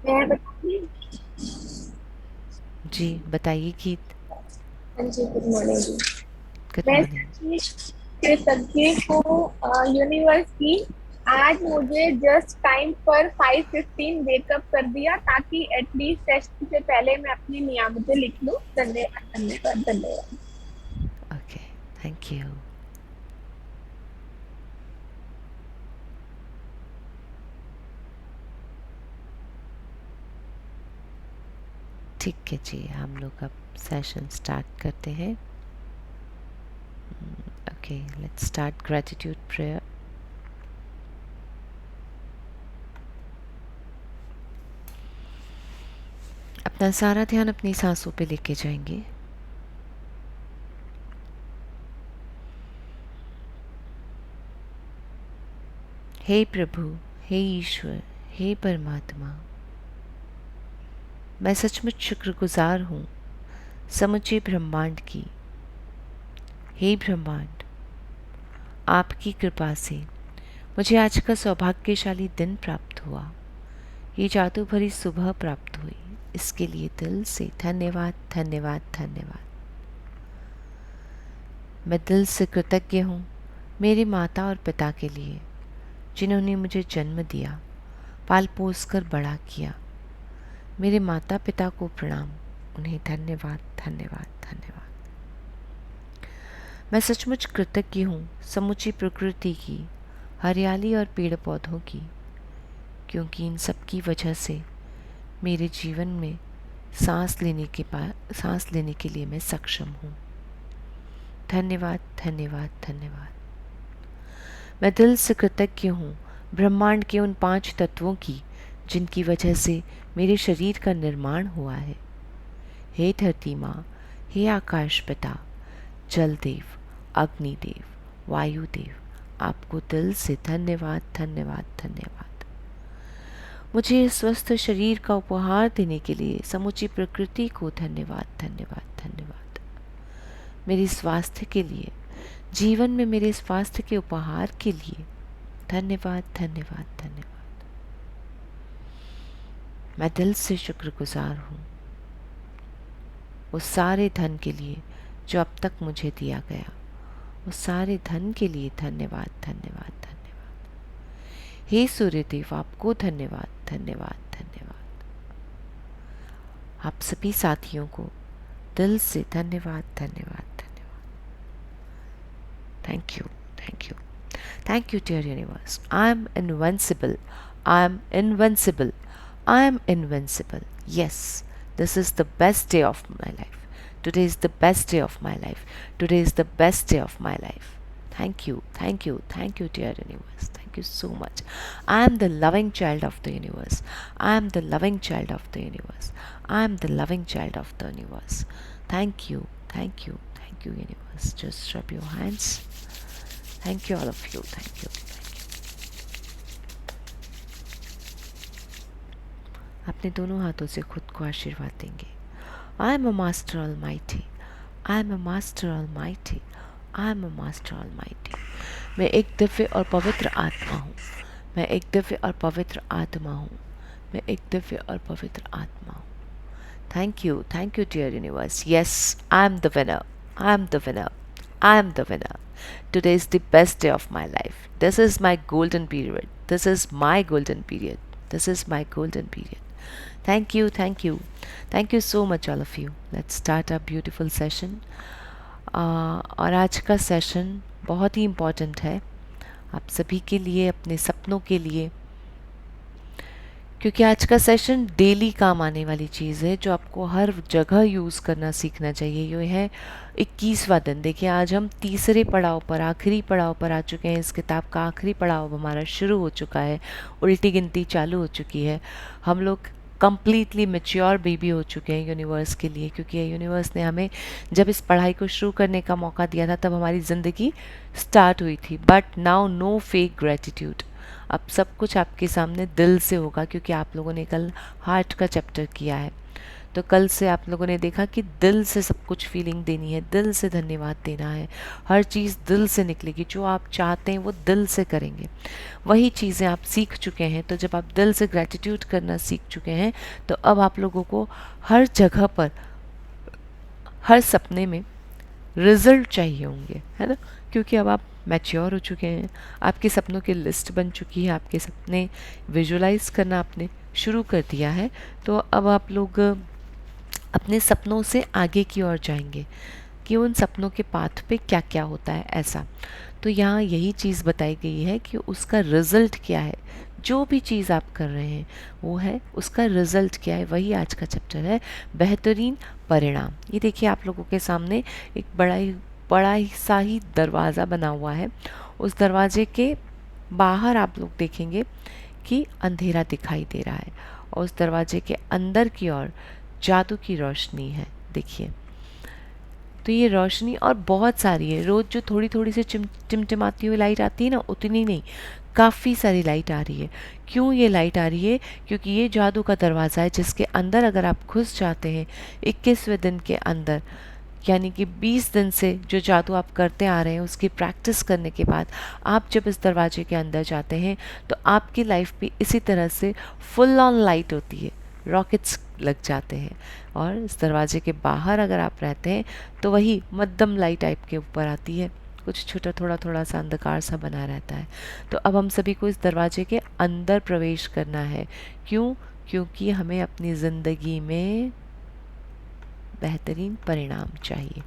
मैं बताऊंगी। जी बताइए गीत। हाँ जी, गुड मॉर्निंग जी। गुड मैं मॉर्निंग। सच्ची कृतज्ञ हूँ यूनिवर्स की। आज मुझे जस्ट टाइम पर 5:15 वेकअप कर दिया ताकि एटलीस्ट सेशन से पहले मैं अपनी नियमितें लिख लूँ। धन्यवाद धन्यवाद धन्यवाद। Okay, thank you. ठीक है जी, हम लोग अब सेशन स्टार्ट करते हैं। Okay, let's start gratitude prayer. अपना सारा ध्यान अपनी सांसों पे लेके जाएंगे। हे प्रभु, हे ईश्वर, हे परमात्मा, मैं सचमुच शुक्रगुजार हूँ समूचे ब्रह्मांड की। हे ब्रह्मांड, आपकी कृपा से मुझे आज का सौभाग्यशाली दिन प्राप्त हुआ। ये जादू भरी सुबह प्राप्त हुई, इसके लिए दिल से धन्यवाद धन्यवाद धन्यवाद। मैं दिल से कृतज्ञ हूँ मेरी माता और पिता के लिए, जिन्होंने मुझे जन्म दिया, पाल पोस कर बड़ा किया। मेरे माता पिता को प्रणाम, उन्हें धन्यवाद धन्यवाद धन्यवाद। मैं सचमुच कृतज्ञ हूँ समूची प्रकृति की, हरियाली और पेड़ पौधों की, क्योंकि इन सब की वजह से मेरे जीवन में सांस लेने के लिए मैं सक्षम हूँ। धन्यवाद धन्यवाद धन्यवाद। मैं दिल से कृतज्ञ हूँ ब्रह्मांड के उन 5 तत्वों की, जिनकी वजह से मेरे शरीर का निर्माण हुआ है। हे धरती माँ, हे आकाश पिता, जल देव, अग्निदेव, वायुदेव, आपको दिल से धन्यवाद धन्यवाद धन्यवाद। मुझे इस स्वस्थ शरीर का उपहार देने के लिए समूची प्रकृति को धन्यवाद धन्यवाद धन्यवाद। मेरे स्वास्थ्य के लिए, जीवन में मेरे स्वास्थ्य के उपहार के लिए धन्यवाद धन्यवाद धन्यवाद। मैं दिल से शुक्रगुजार हूँ उस सारे धन के लिए जो अब तक मुझे दिया गया। उस सारे धन के लिए धन्यवाद धन्यवाद धन्यवाद। हे सूर्यदेव, आपको धन्यवाद धन्यवाद धन्यवाद। आप सभी साथियों को दिल से धन्यवाद धन्यवाद धन्यवाद। Thank you thank you thank you dear universe. I am invincible, I am invincible, I am invincible. Yes, this is the best day of my life. Today is the best day of my life. Today is the best day of my life. Thank you, thank you, thank you, dear universe. Thank you so much. I am the loving child of the universe. I am the loving child of the universe. I am the loving child of the universe. Thank you, thank you, thank you, universe. Just rub your hands. Thank you, all of you. Thank you, thank you. अपने दोनों हाथों से खुद को आशीर्वाद देंगे। I am a master almighty. I am a master almighty. I am a master almighty. मैं एक दिव्य और पवित्र आत्मा हूँ। मैं एक दिव्य और पवित्र आत्मा हूँ। मैं एक दिव्य और पवित्र आत्मा हूँ। Thank you, dear universe. Yes, I am the winner. I am the winner. I am the winner. Today is the best day of my life. This is my golden period. This is my golden period. This is my golden period. Thank you, thank you. Thank you so much, all of you. Let's start our beautiful session. और आज का session बहुत ही important है आप सभी के लिए, अपने सपनों के लिए, क्योंकि आज का सेशन डेली काम आने वाली चीज़ है जो आपको हर जगह यूज़ करना सीखना चाहिए। ये है 21वां दिन। देखिए, आज हम तीसरे पड़ाव पर, आखिरी पड़ाव पर आ चुके हैं। इस किताब का आखिरी पड़ाव हमारा शुरू हो चुका है, उल्टी गिनती चालू हो चुकी है। हम लोग कम्प्लीटली मेच्योर बेबी हो चुके हैं यूनिवर्स के लिए, क्योंकि यूनिवर्स ने हमें जब इस पढ़ाई को शुरू करने का मौका दिया था तब हमारी ज़िंदगी स्टार्ट हुई थी। But now no fake gratitude. अब सब कुछ आपके सामने दिल से होगा, क्योंकि आप लोगों ने कल हार्ट का चैप्टर किया है। तो कल से आप लोगों ने देखा कि दिल से सब कुछ फीलिंग देनी है, दिल से धन्यवाद देना है, हर चीज़ दिल से निकलेगी, जो आप चाहते हैं वो दिल से करेंगे। वही चीज़ें आप सीख चुके हैं, तो जब आप दिल से ग्रैटिट्यूड करना सीख चुके हैं तो अब आप लोगों को हर जगह पर, हर सपने में रिजल्ट चाहिए होंगे, है ना, क्योंकि अब आप मैच्योर हो चुके हैं, आपके सपनों की लिस्ट बन चुकी है, आपके सपने विजुलाइज करना आपने शुरू कर दिया है। तो अब आप लोग अपने सपनों से आगे की ओर जाएंगे कि उन सपनों के पाथ पे क्या क्या होता है ऐसा। तो यहाँ यही चीज़ बताई गई है कि उसका रिज़ल्ट क्या है, जो भी चीज़ आप कर रहे हैं वो है उसका रिज़ल्ट क्या है, वही आज का चैप्टर है, बेहतरीन परिणाम। ये देखिए आप लोगों के सामने एक बड़ा ही सा ही दरवाज़ा बना हुआ है। उस दरवाजे के बाहर आप लोग देखेंगे कि अंधेरा दिखाई दे रहा है और उस दरवाजे के अंदर की ओर जादू की रोशनी है। देखिए, तो ये रोशनी और बहुत सारी है, रोज़ जो थोड़ी थोड़ी सी टिमटिमाती हुई लाइट आती है ना, उतनी नहीं, काफ़ी सारी लाइट आ रही है। क्यों ये लाइट आ रही है? क्योंकि ये जादू का दरवाज़ा है जिसके अंदर अगर आप घुस जाते हैं 21वें दिन के अंदर, यानी कि 20 दिन से जो जादू आप करते आ रहे हैं उसकी प्रैक्टिस करने के बाद आप जब इस दरवाजे के अंदर जाते हैं तो आपकी लाइफ भी इसी तरह से फुल ऑन लाइट होती है, रॉकेट्स लग जाते हैं। और इस दरवाजे के बाहर अगर आप रहते हैं तो वही मध्यम लाइट टाइप के ऊपर आती है, कुछ छोटा थोड़ा थोड़ा सा अंधकार सा बना रहता है। तो अब हम सभी को इस दरवाजे के अंदर प्रवेश करना है। क्यों? क्योंकि हमें अपनी ज़िंदगी में बेहतरीन परिणाम चाहिए।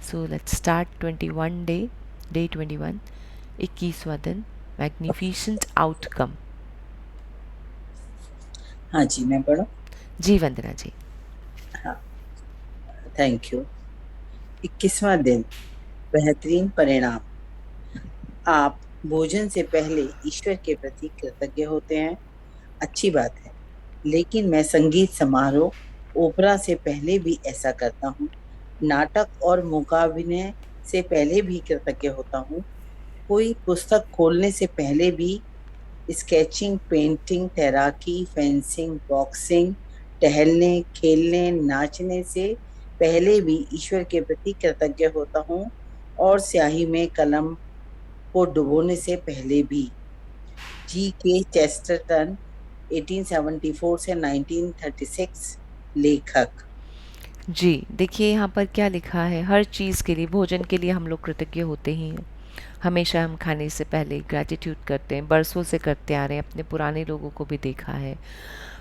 सो लेट्स स्टार्ट 21 डे 21, 21वां दिन, मैग्निफिसेंट आउटकम। हाँ जी, मैं पढ़ूं? जी वंदना जी। हाँ, थैंक यू। 21वां दिन, बेहतरीन परिणाम। आप भोजन से पहले ईश्वर के प्रति कृतज्ञ होते हैं, अच्छी बात है, लेकिन मैं संगीत समारोह, ओपेरा से पहले भी ऐसा करता हूँ, नाटक और मुकाबले से पहले भी कृतज्ञ होता हूँ, कोई पुस्तक खोलने से पहले भी, स्केचिंग, पेंटिंग, तैराकी, फेंसिंग, बॉक्सिंग, टहलने, खेलने, नाचने से पहले भी ईश्वर के प्रति कृतज्ञ होता हूँ और स्याही में कलम को डुबोने से पहले भी। जी के चेस्टरटन, 1874 से 1936, लेखक। जी देखिए यहाँ पर क्या लिखा है, हर चीज़ के लिए, भोजन के लिए हम लोग कृतज्ञ होते ही हैं। हमेशा हम खाने से पहले ग्रैटिट्यूड करते हैं, बरसों से करते आ रहे हैं, अपने पुराने लोगों को भी देखा है।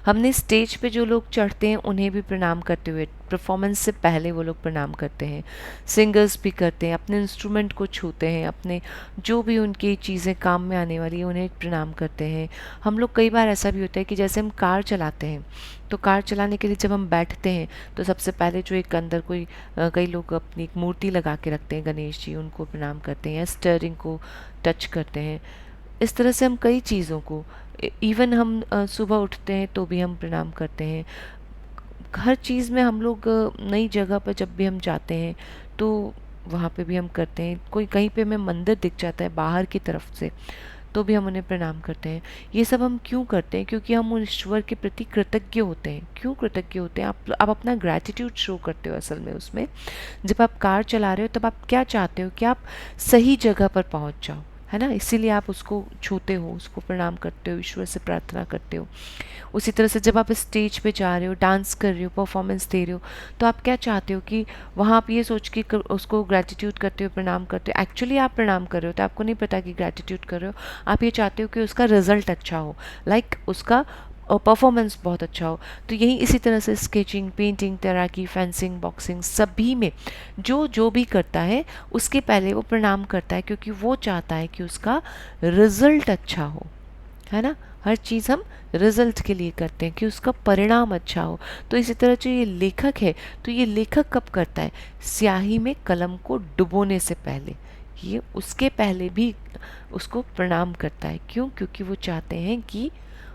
हमने स्टेज पे जो लोग चढ़ते हैं उन्हें भी प्रणाम करते हुए, परफॉर्मेंस से पहले वो लोग प्रणाम करते हैं, सिंगर्स भी करते हैं, अपने इंस्ट्रूमेंट को छूते हैं, अपने जो भी उनकी चीज़ें काम में आने वाली है उन्हें प्रणाम करते हैं। हम लोग कई बार ऐसा भी होता है कि जैसे हम कार चलाते हैं तो कार चलाने के लिए जब हम बैठते हैं तो सबसे पहले जो एक अंदर कई लोग अपनी एक मूर्ति लगा के रखते हैं, गणेश जी, उनको प्रणाम करते हैं या स्टीयरिंग को टच करते हैं। इस तरह से हम कई चीज़ों को, इवन हम सुबह उठते हैं तो भी हम प्रणाम करते हैं। हर चीज़ में हम लोग नई जगह पर जब भी हम जाते हैं तो वहाँ पे भी हम करते हैं। कोई कहीं पे हमें मंदिर दिख जाता है बाहर की तरफ से तो भी हम उन्हें प्रणाम करते हैं। ये सब हम क्यों करते हैं? क्योंकि हम उन ईश्वर के प्रति कृतज्ञ होते हैं। क्यों कृतज्ञ होते हैं? आप अपना ग्रैटिट्यूड शो करते हो असल में उसमें। जब आप कार चला रहे हो तब आप क्या चाहते हो कि आप सही जगह पर पहुंच जाओ, है ना, इसीलिए आप उसको छूते हो, उसको प्रणाम करते हो, ईश्वर से प्रार्थना करते हो। उसी तरह से जब आप स्टेज पे जा रहे हो, डांस कर रहे हो, परफॉर्मेंस दे रहे हो, तो आप क्या चाहते हो कि वहाँ आप ये सोच के उसको ग्रैटिट्यूड करते हो, प्रणाम करते हो। एक्चुअली आप प्रणाम कर रहे हो तो आपको नहीं पता कि ग्रैटिट्यूड कर रहे हो, आप ये चाहते हो कि उसका रिजल्ट अच्छा हो, लाइक उसका परफॉर्मेंस बहुत अच्छा हो। तो यही इसी तरह से स्केचिंग, पेंटिंग, तैराकी, फेंसिंग, बॉक्सिंग, सभी में जो जो भी करता है उसके पहले वो प्रणाम करता है, क्योंकि वो चाहता है कि उसका रिजल्ट अच्छा हो, है ना। हर चीज़ हम रिजल्ट के लिए करते हैं कि उसका परिणाम अच्छा हो। तो इसी तरह जो ये लेखक है, तो ये लेखक कब करता है? स्याही में कलम को डुबोने से पहले, ये उसके पहले भी उसको प्रणाम करता है। क्यों? क्योंकि वो चाहते हैं कि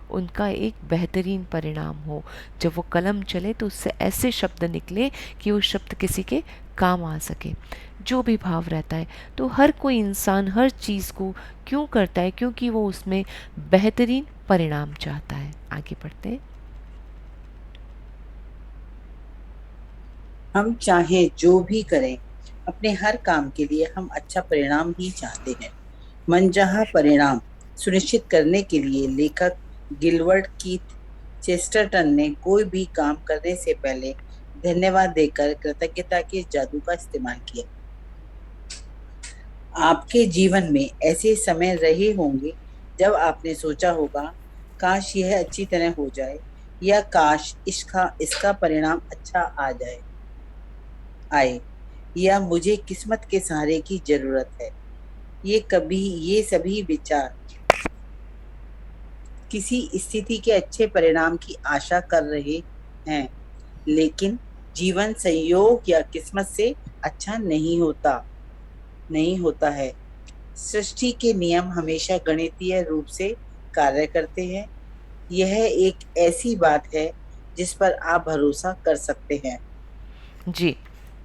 उनका एक बेहतरीन परिणाम हो। जब वो कलम चले तो उससे ऐसे शब्द निकले कि वो शब्द किसी के काम आ सके, जो भी भाव रहता है। तो हर कोई इंसान हर चीज़ को क्यों करता है? क्योंकि वो उसमें बेहतरीन परिणाम चाहता है। आगे बढ़ते हैं। हम चाहे जो भी करें, अपने हर काम के लिए हम अच्छा परिणाम ही चाहते हैं। मनचाहा परिणाम सुनिश्चित करने के लिए लेखक गिलबर्ट कीथ चेस्टरटन ने कोई भी काम करने से पहले धन्यवाद देकर कृतज्ञता के जादू का इस्तेमाल किया। आपके जीवन में ऐसे समय रहे होंगे जब आपने सोचा होगा, काश यह अच्छी तरह हो जाए, या काश इसका परिणाम अच्छा आए, या मुझे किस्मत के सहारे की जरूरत है। ये सभी विचार किसी स्थिति के अच्छे परिणाम की आशा कर रहे हैं, लेकिन जीवन संयोग या किस्मत से अच्छा नहीं होता है। सृष्टि के नियम हमेशा गणितीय रूप से कार्य करते हैं। यह एक ऐसी बात है जिस पर आप भरोसा कर सकते हैं। जी।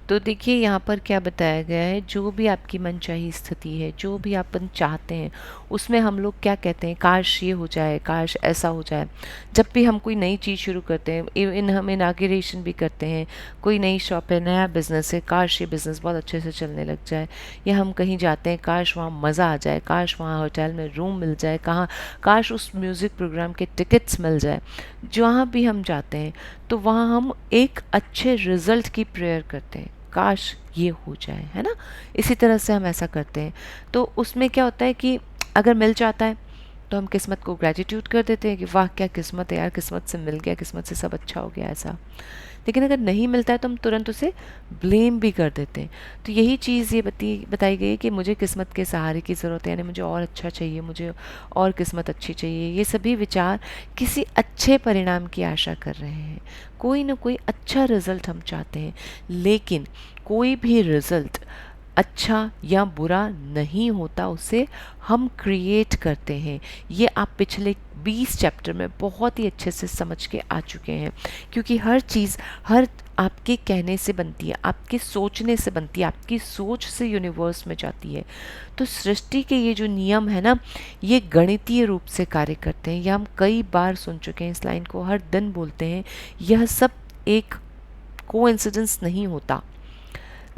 तो देखिए यहाँ पर क्या बताया गया है, जो भी आपकी मनचाही स्थिति है, जो भी अपन चाहते हैं, उसमें हम लोग क्या कहते हैं, काश ये हो जाए, काश ऐसा हो जाए। जब भी हम कोई नई चीज़ शुरू करते हैं, इवन हम इनाग्रेशन भी करते हैं, कोई नई शॉप है, नया बिज़नेस है, काश ये बिज़नेस बहुत अच्छे से चलने लग जाए। या हम कहीं जाते हैं, काश वहाँ मज़ा आ जाए, काश वहाँ होटल में रूम मिल जाए, काश उस म्यूज़िक प्रोग्राम के टिकट्स मिल जाए। जहाँ भी हम जाते हैं तो वहाँ हम एक अच्छे रिजल्ट की प्रेयर करते हैं, काश ये हो जाए, है ना। इसी तरह से हम ऐसा करते हैं। तो उसमें क्या होता है कि अगर मिल जाता है तो हम किस्मत को ग्रेटिट्यूड कर देते हैं कि वाह क्या किस्मत है यार, किस्मत से मिल गया, किस्मत से सब अच्छा हो गया ऐसा। लेकिन अगर नहीं मिलता है तो हम तुरंत उसे ब्लेम भी कर देते हैं। तो यही चीज़ ये बताई गई है कि मुझे किस्मत के सहारे की ज़रूरत है, यानी मुझे और अच्छा चाहिए, मुझे और किस्मत अच्छी चाहिए। ये सभी विचार किसी अच्छे परिणाम की आशा कर रहे हैं, कोई ना कोई अच्छा रिजल्ट हम चाहते हैं। लेकिन कोई भी रिजल्ट अच्छा या बुरा नहीं होता, उसे हम क्रिएट करते हैं। ये आप पिछले 20 चैप्टर में बहुत ही अच्छे से समझ के आ चुके हैं, क्योंकि हर चीज़ हर आपके कहने से बनती है, आपके सोचने से बनती है, आपकी सोच से यूनिवर्स में जाती है। तो सृष्टि के ये जो नियम है ना, ये गणितीय रूप से कार्य करते हैं। यह हम कई बार सुन चुके हैं, इस लाइन को हर दिन बोलते हैं। यह सब एक कोइंसिडेंस नहीं होता।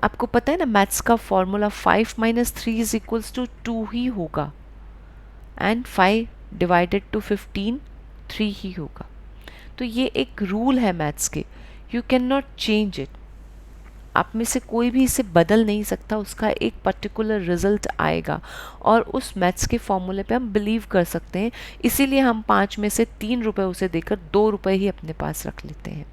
आपको पता है ना, मैथ्स का फॉर्मूला 5 - 3 = 2 ही होगा, एंड 5 डिवाइडेड टू 15 3 ही होगा। तो ये एक रूल है मैथ्स के, you can not change it. आप में से कोई भी इसे बदल नहीं सकता, उसका एक पर्टिकुलर रिजल्ट आएगा, और उस मैथ्स के फॉर्मूले पे हम बिलीव कर सकते हैं। इसीलिए हम 5 में से 3 रुपए उसे देकर 2 रुपए ही अपने पास रख लेते हैं,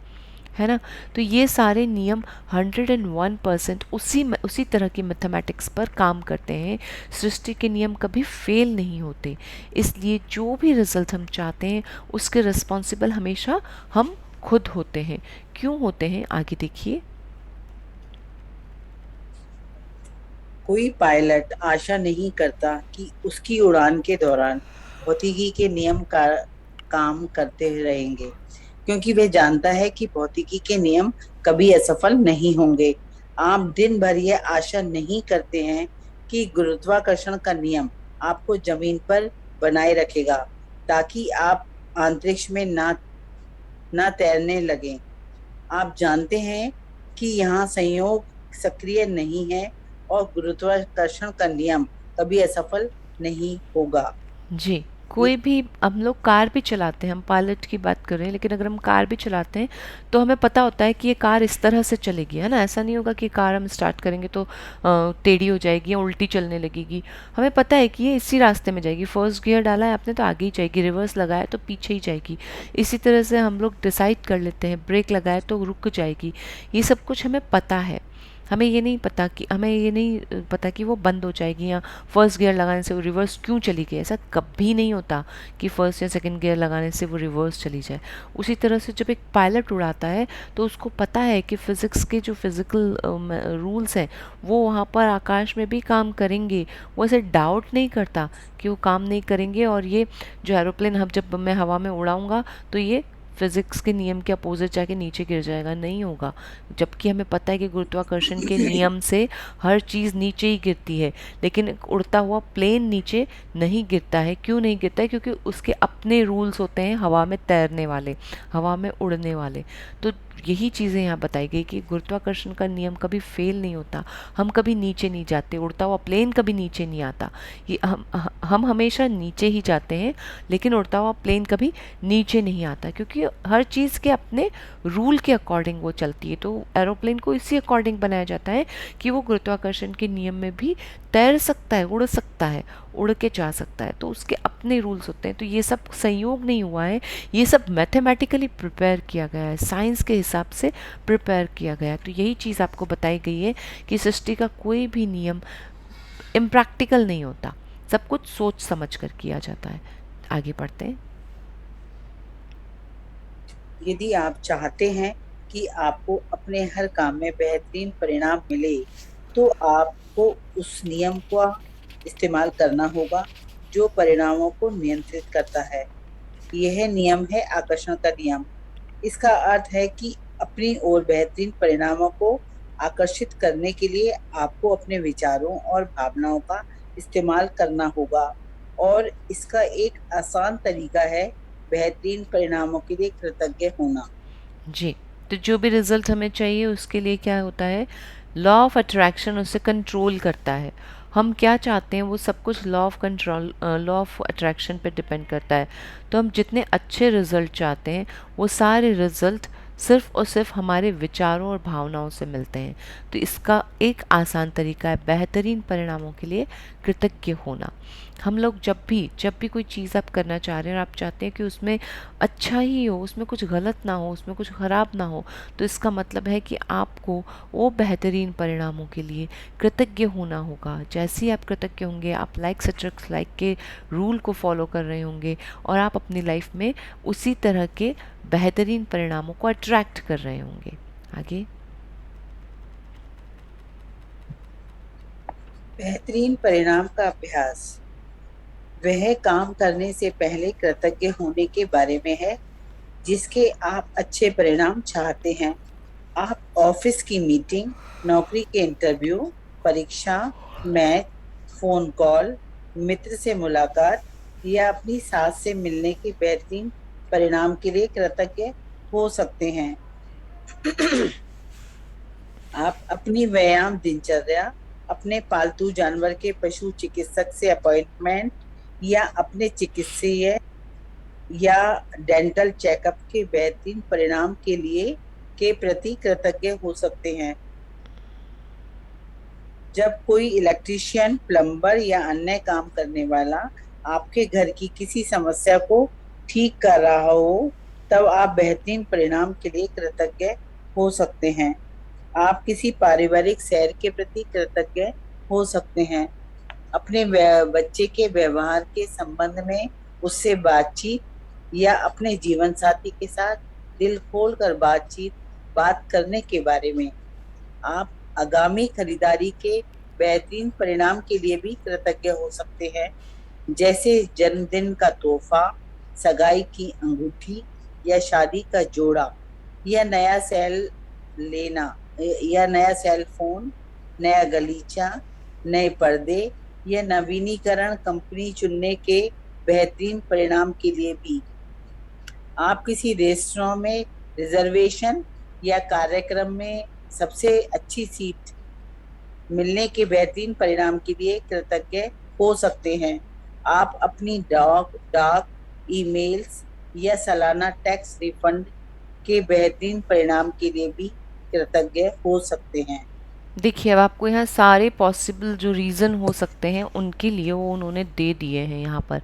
है ना। तो ये सारे नियम 101% उसी तरह की मैथमेटिक्स पर काम करते हैं। सृष्टि के नियम कभी फेल नहीं होते। इसलिए जो भी रिजल्ट हम चाहते हैं उसके रिस्पॉन्सिबल हमेशा हम खुद होते हैं। क्यों होते हैं, आगे देखिए। कोई पायलट आशा नहीं करता कि उसकी उड़ान के दौरान भौतिकी के नियम काम करते रहेंगे, क्योंकि वह जानता है कि भौतिकी के नियम कभी असफल नहीं होंगे। आप दिन भर यह आशा नहीं करते हैं कि गुरुत्वाकर्षण का नियम आपको जमीन पर बनाए रखेगा, ताकि आप अंतरिक्ष में ना तैरने लगें। आप जानते हैं कि यहाँ संयोग सक्रिय नहीं है और गुरुत्वाकर्षण का नियम कभी असफल नहीं होगा। जी। कोई भी, हम लोग कार भी चलाते हैं, हम पायलट की बात कर रहे हैं, लेकिन अगर हम कार भी चलाते हैं तो हमें पता होता है कि ये कार इस तरह से चलेगी, है ना। ऐसा नहीं होगा कि कार हम स्टार्ट करेंगे तो टेढ़ी हो जाएगी या उल्टी चलने लगेगी। हमें पता है कि ये इसी रास्ते में जाएगी। फर्स्ट गियर डाला है आपने तो आगे ही जाएगी, रिवर्स लगाया तो पीछे ही जाएगी। इसी तरह से हम लोग डिसाइड कर लेते हैं, ब्रेक लगाए तो रुक जाएगी। ये सब कुछ हमें पता है। हमें ये नहीं पता कि वो बंद हो जाएगी, या फर्स्ट गियर लगाने से वो रिवर्स क्यों चली गई। ऐसा कभी नहीं होता कि फर्स्ट या सेकंड गियर लगाने से वो रिवर्स चली जाए। उसी तरह से जब एक पायलट उड़ाता है तो उसको पता है कि फिज़िक्स के जो फिज़िकल रूल्स हैं वो वहाँ पर आकाश में भी काम करेंगे। वो ऐसे डाउट नहीं करता कि वो काम नहीं करेंगे, और ये जो एरोप्लेन जब मैं हवा में उड़ाऊँगा तो ये फिज़िक्स के नियम के अपोजिट जाके नीचे गिर जाएगा, नहीं होगा। जबकि हमें पता है कि गुरुत्वाकर्षण के नियम से हर चीज़ नीचे ही गिरती है, लेकिन एक उड़ता हुआ प्लेन नीचे नहीं गिरता है। क्यों नहीं गिरता है? क्योंकि उसके अपने रूल्स होते हैं हवा में तैरने वाले, हवा में उड़ने वाले। तो यही चीज़ें यहाँ बताई गई कि गुरुत्वाकर्षण का नियम कभी फेल नहीं होता, हम कभी नीचे नहीं जाते, उड़ता हुआ प्लेन कभी नीचे नहीं आता। ये हम हमेशा नीचे ही जाते हैं, लेकिन उड़ता हुआ प्लेन कभी नीचे नहीं आता, क्योंकि हर चीज़ के अपने रूल के अकॉर्डिंग वो चलती है। तो एरोप्लेन को इसी अकॉर्डिंग बनाया जाता है कि वो गुरुत्वाकर्षण के नियम में भी तैर सकता है, उड़ सकता है, उड़ के जा सकता है। तो उसके अपने रूल्स होते हैं। तो ये सब संयोग नहीं हुआ है, ये सब मैथमेटिकली प्रिपेयर किया गया है, साइंस के हिसाब से प्रिपेयर किया गया है। तो यही चीज़ आपको बताई गई है कि सृष्टि का कोई भी नियम इम्प्रैक्टिकल नहीं होता, सब कुछ सोच समझ कर किया जाता है। आगे बढ़ते हैं। यदि आप चाहते हैं कि आपको अपने हर काम में बेहतरीन परिणाम मिले, तो आपको उस नियम का इस्तेमाल करना होगा जो परिणामों को नियंत्रित करता है। यह नियम है आकर्षण का नियम। इसका अर्थ है कि अपनी ओर बेहतरीन परिणामों को आकर्षित करने के लिए आपको अपने विचारों और भावनाओं का इस्तेमाल करना होगा, और इसका एक आसान तरीका है बेहतरीन परिणामों के लिए कृतज्ञ होना। जी, तो जो भी रिजल्ट हमें चाहिए उसके लिए क्या होता है, लॉ ऑफ अट्रैक्शन उसे कंट्रोल करता है। हम क्या चाहते हैं वो सब कुछ law of control, law of attraction पे डिपेंड करता है। तो हम जितने अच्छे रिजल्ट चाहते हैं वो सारे रिजल्ट सिर्फ और सिर्फ हमारे विचारों और भावनाओं से मिलते हैं। तो इसका एक आसान तरीका है बेहतरीन परिणामों के लिए कृतज्ञ होना। हम लोग जब भी कोई चीज़ आप करना चाह रहे हैं और आप चाहते हैं कि उसमें अच्छा ही हो, उसमें कुछ गलत ना हो, उसमें कुछ ख़राब ना हो, तो इसका मतलब है कि आपको वो बेहतरीन परिणामों के लिए कृतज्ञ होना होगा। जैसे ही आप कृतज्ञ होंगे, आप लाइक अट्रैक्ट्स लाइक के रूल को फॉलो कर रहे होंगे और आप अपनी लाइफ में उसी तरह के बेहतरीन परिणामों को अट्रैक्ट कर रहे होंगे। आगे। बेहतरीन परिणाम का अभ्यास वह काम करने से पहले कृतज्ञ होने के बारे में है जिसके आप अच्छे परिणाम चाहते हैं। आप ऑफिस की मीटिंग, नौकरी के इंटरव्यू, परीक्षा, मैच, फोन कॉल, मित्र से मुलाकात या अपनी सास से मिलने के बेहतरीन परिणाम के लिए कृतज्ञ हो सकते हैं। आप अपनी व्यायाम दिनचर्या, अपने पालतू जानवर के पशु चिकित्सक से अपॉइंटमेंट या अपने चिकित्सीय या डेंटल चेकअप के बेहतरीन परिणाम के लिए के प्रति कृतज्ञ हो सकते हैं। जब कोई इलेक्ट्रीशियन, प्लम्बर या अन्य काम करने वाला आपके घर की किसी समस्या को ठीक कर रहा हो, तब आप बेहतरीन परिणाम के लिए कृतज्ञ हो सकते हैं। आप किसी पारिवारिक सैर के प्रति कृतज्ञ हो सकते हैं। अपने बच्चे के व्यवहार के संबंध में उससे बातचीत या अपने जीवन साथी के साथ दिल खोलकर बात करने के बारे में। आप आगामी खरीदारी के बेहतरीन परिणाम के लिए भी कृतज्ञ हो सकते हैं, जैसे जन्मदिन का तोहफा, सगाई की अंगूठी या शादी का जोड़ा, या नया सेल फोन, नया गलीचा, नए पर्दे या नवीनीकरण कंपनी चुनने के बेहतरीन परिणाम के लिए भी। आप किसी रेस्टोरेंट में रिजर्वेशन या कार्यक्रम में सबसे अच्छी सीट मिलने के बेहतरीन परिणाम के लिए कृतज्ञ हो सकते हैं। आप अपनी डाक, ईमेल्स या सालाना टैक्स रिफंड के बेहतरीन परिणाम के लिए भी कृतज्ञ हो सकते हैं। देखिए, अब आपको यहाँ सारे पॉसिबल जो रीज़न हो सकते हैं उनके लिए वो उन्होंने दे दिए हैं यहाँ पर।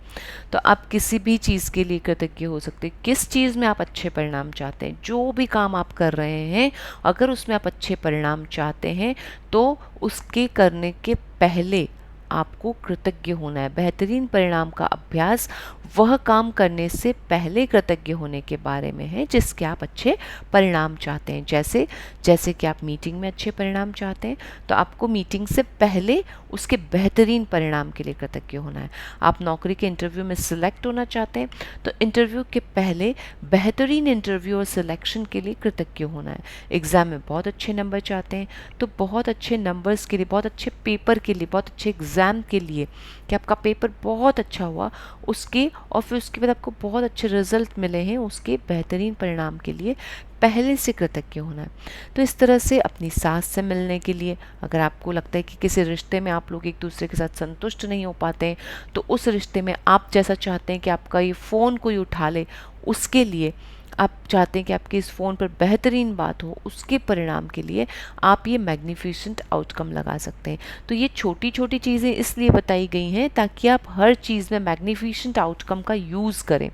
तो आप किसी भी चीज़ के लिए कृतज्ञ हो सकते हैं। किस चीज़ में आप अच्छे परिणाम चाहते हैं, जो भी काम आप कर रहे हैं, अगर उसमें आप अच्छे परिणाम चाहते हैं तो उसके करने के पहले आपको कृतज्ञ होना है। बेहतरीन परिणाम का अभ्यास वह काम करने से पहले कृतज्ञ होने के बारे में है जिसके आप अच्छे परिणाम चाहते हैं। जैसे जैसे कि आप मीटिंग में अच्छे परिणाम चाहते हैं तो आपको मीटिंग से पहले उसके बेहतरीन परिणाम के लिए कृतज्ञ होना है। आप नौकरी के इंटरव्यू में सिलेक्ट होना चाहते हैं तो इंटरव्यू के पहले बेहतरीन इंटरव्यू और सिलेक्शन के लिए कृतज्ञ होना है। एग्ज़ाम में बहुत अच्छे नंबर चाहते हैं तो बहुत अच्छे नंबर्स के लिए, बहुत अच्छे पेपर के लिए, बहुत अच्छे एग्ज़ाम के लिए कि आपका पेपर बहुत अच्छा हुआ उसके, और फिर उसके बाद आपको बहुत अच्छे रिजल्ट मिले हैं, उसके बेहतरीन परिणाम के लिए पहले से कृतज्ञ होना है। तो इस तरह से अपनी सास से मिलने के लिए, अगर आपको लगता है कि किसी रिश्ते में आप लोग एक दूसरे के साथ संतुष्ट नहीं हो पाते हैं तो उस रिश्ते में आप जैसा चाहते हैं कि आपका ये फ़ोन कोई उठा ले, उसके लिए आप चाहते हैं कि आपके इस फ़ोन पर बेहतरीन बात हो, उसके परिणाम के लिए आप ये मैग्निफिसेंट आउटकम लगा सकते हैं। तो ये छोटी छोटी चीज़ें इसलिए बताई गई हैं ताकि आप हर चीज़ में मैग्निफिसेंट आउटकम का यूज़ करें।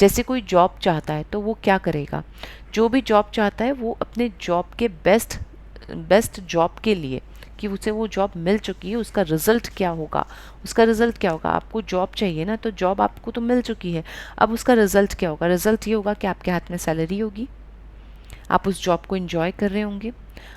जैसे कोई जॉब चाहता है तो वो क्या करेगा, जो भी जॉब चाहता है वो अपने जॉब के बेस्ट जॉब के लिए कि उसे वो जॉब मिल चुकी है, उसका रिज़ल्ट क्या होगा, उसका रिज़ल्ट क्या होगा। आपको जॉब चाहिए ना, तो जॉब आपको तो मिल चुकी है, अब उसका रिज़ल्ट क्या होगा। रिज़ल्ट ये होगा कि आपके हाथ में सैलरी होगी, आप उस जॉब को एंजॉय कर रहे होंगे,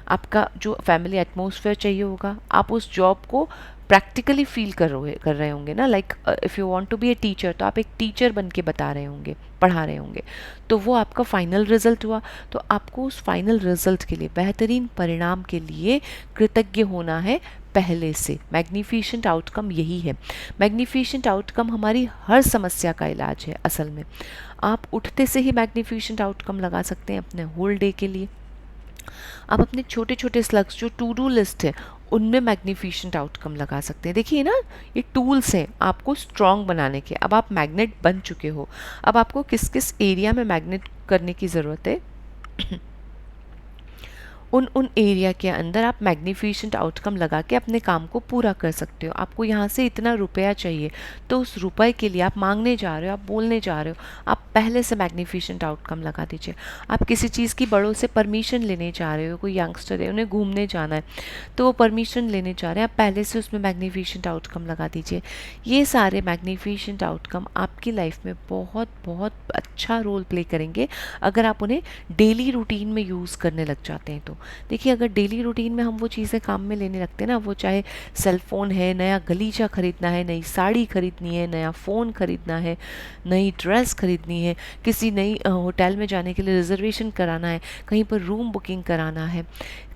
आपका जो फैमिली एटमॉस्फेयर चाहिए होगा, आप उस जॉब को प्रैक्टिकली फील कर रहे होंगे ना। Like if you want to be a teacher तो आप एक टीचर बन के बता रहे होंगे, पढ़ा रहे होंगे, तो वो आपका फाइनल रिजल्ट हुआ। तो आपको उस फाइनल रिजल्ट के लिए, बेहतरीन परिणाम के लिए कृतज्ञ होना है पहले से। मैग्निफिसेंट आउटकम यही है। मैग्निफिसेंट आउटकम हमारी हर समस्या का इलाज है असल में। आप उठते से ही मैग्निफिसेंट आउटकम लगा सकते हैं अपने होल डे के लिए। आप अपने छोटे छोटे स्लग्स जो टू डू लिस्ट है उनमें मैग्निफिसेंट आउटकम लगा सकते हैं। देखिए ना, ये टूल्स हैं आपको स्ट्रॉन्ग बनाने के। अब आप मैग्नेट बन चुके हो, अब आपको किस किस एरिया में मैग्नेट करने की ज़रूरत है उन एरिया के अंदर आप मैग्निफिसेंट आउटकम लगा के अपने काम को पूरा कर सकते हो। आपको यहाँ से इतना रुपया चाहिए तो उस रुपए के लिए आप मांगने जा रहे हो, आप बोलने जा रहे हो, आप पहले से मैग्निफिसेंट आउटकम लगा दीजिए। आप किसी चीज़ की बड़ों से परमिशन लेने जा रहे हो, कोई यंगस्टर है उन्हें घूमने जाना है तो वो परमिशन लेने जा रहे हैं, आप पहले से उसमें मैग्निफिसेंट आउटकम लगा दीजिए। ये सारे मैग्निफिसेंट आउटकम आपकी लाइफ में बहुत बहुत अच्छा रोल प्ले करेंगे अगर आप उन्हें डेली रूटीन में यूज़ करने लग जाते हैं। तो देखिए, अगर डेली रूटीन में हम वो चीज़ें काम में लेने लगते हैं ना, वो चाहे सेल फोन है, नया गलीचा खरीदना है, नई साड़ी खरीदनी है, नया फ़ोन खरीदना है, नई ड्रेस खरीदनी है, किसी नई होटल में जाने के लिए रिजर्वेशन कराना है, कहीं पर रूम बुकिंग कराना है,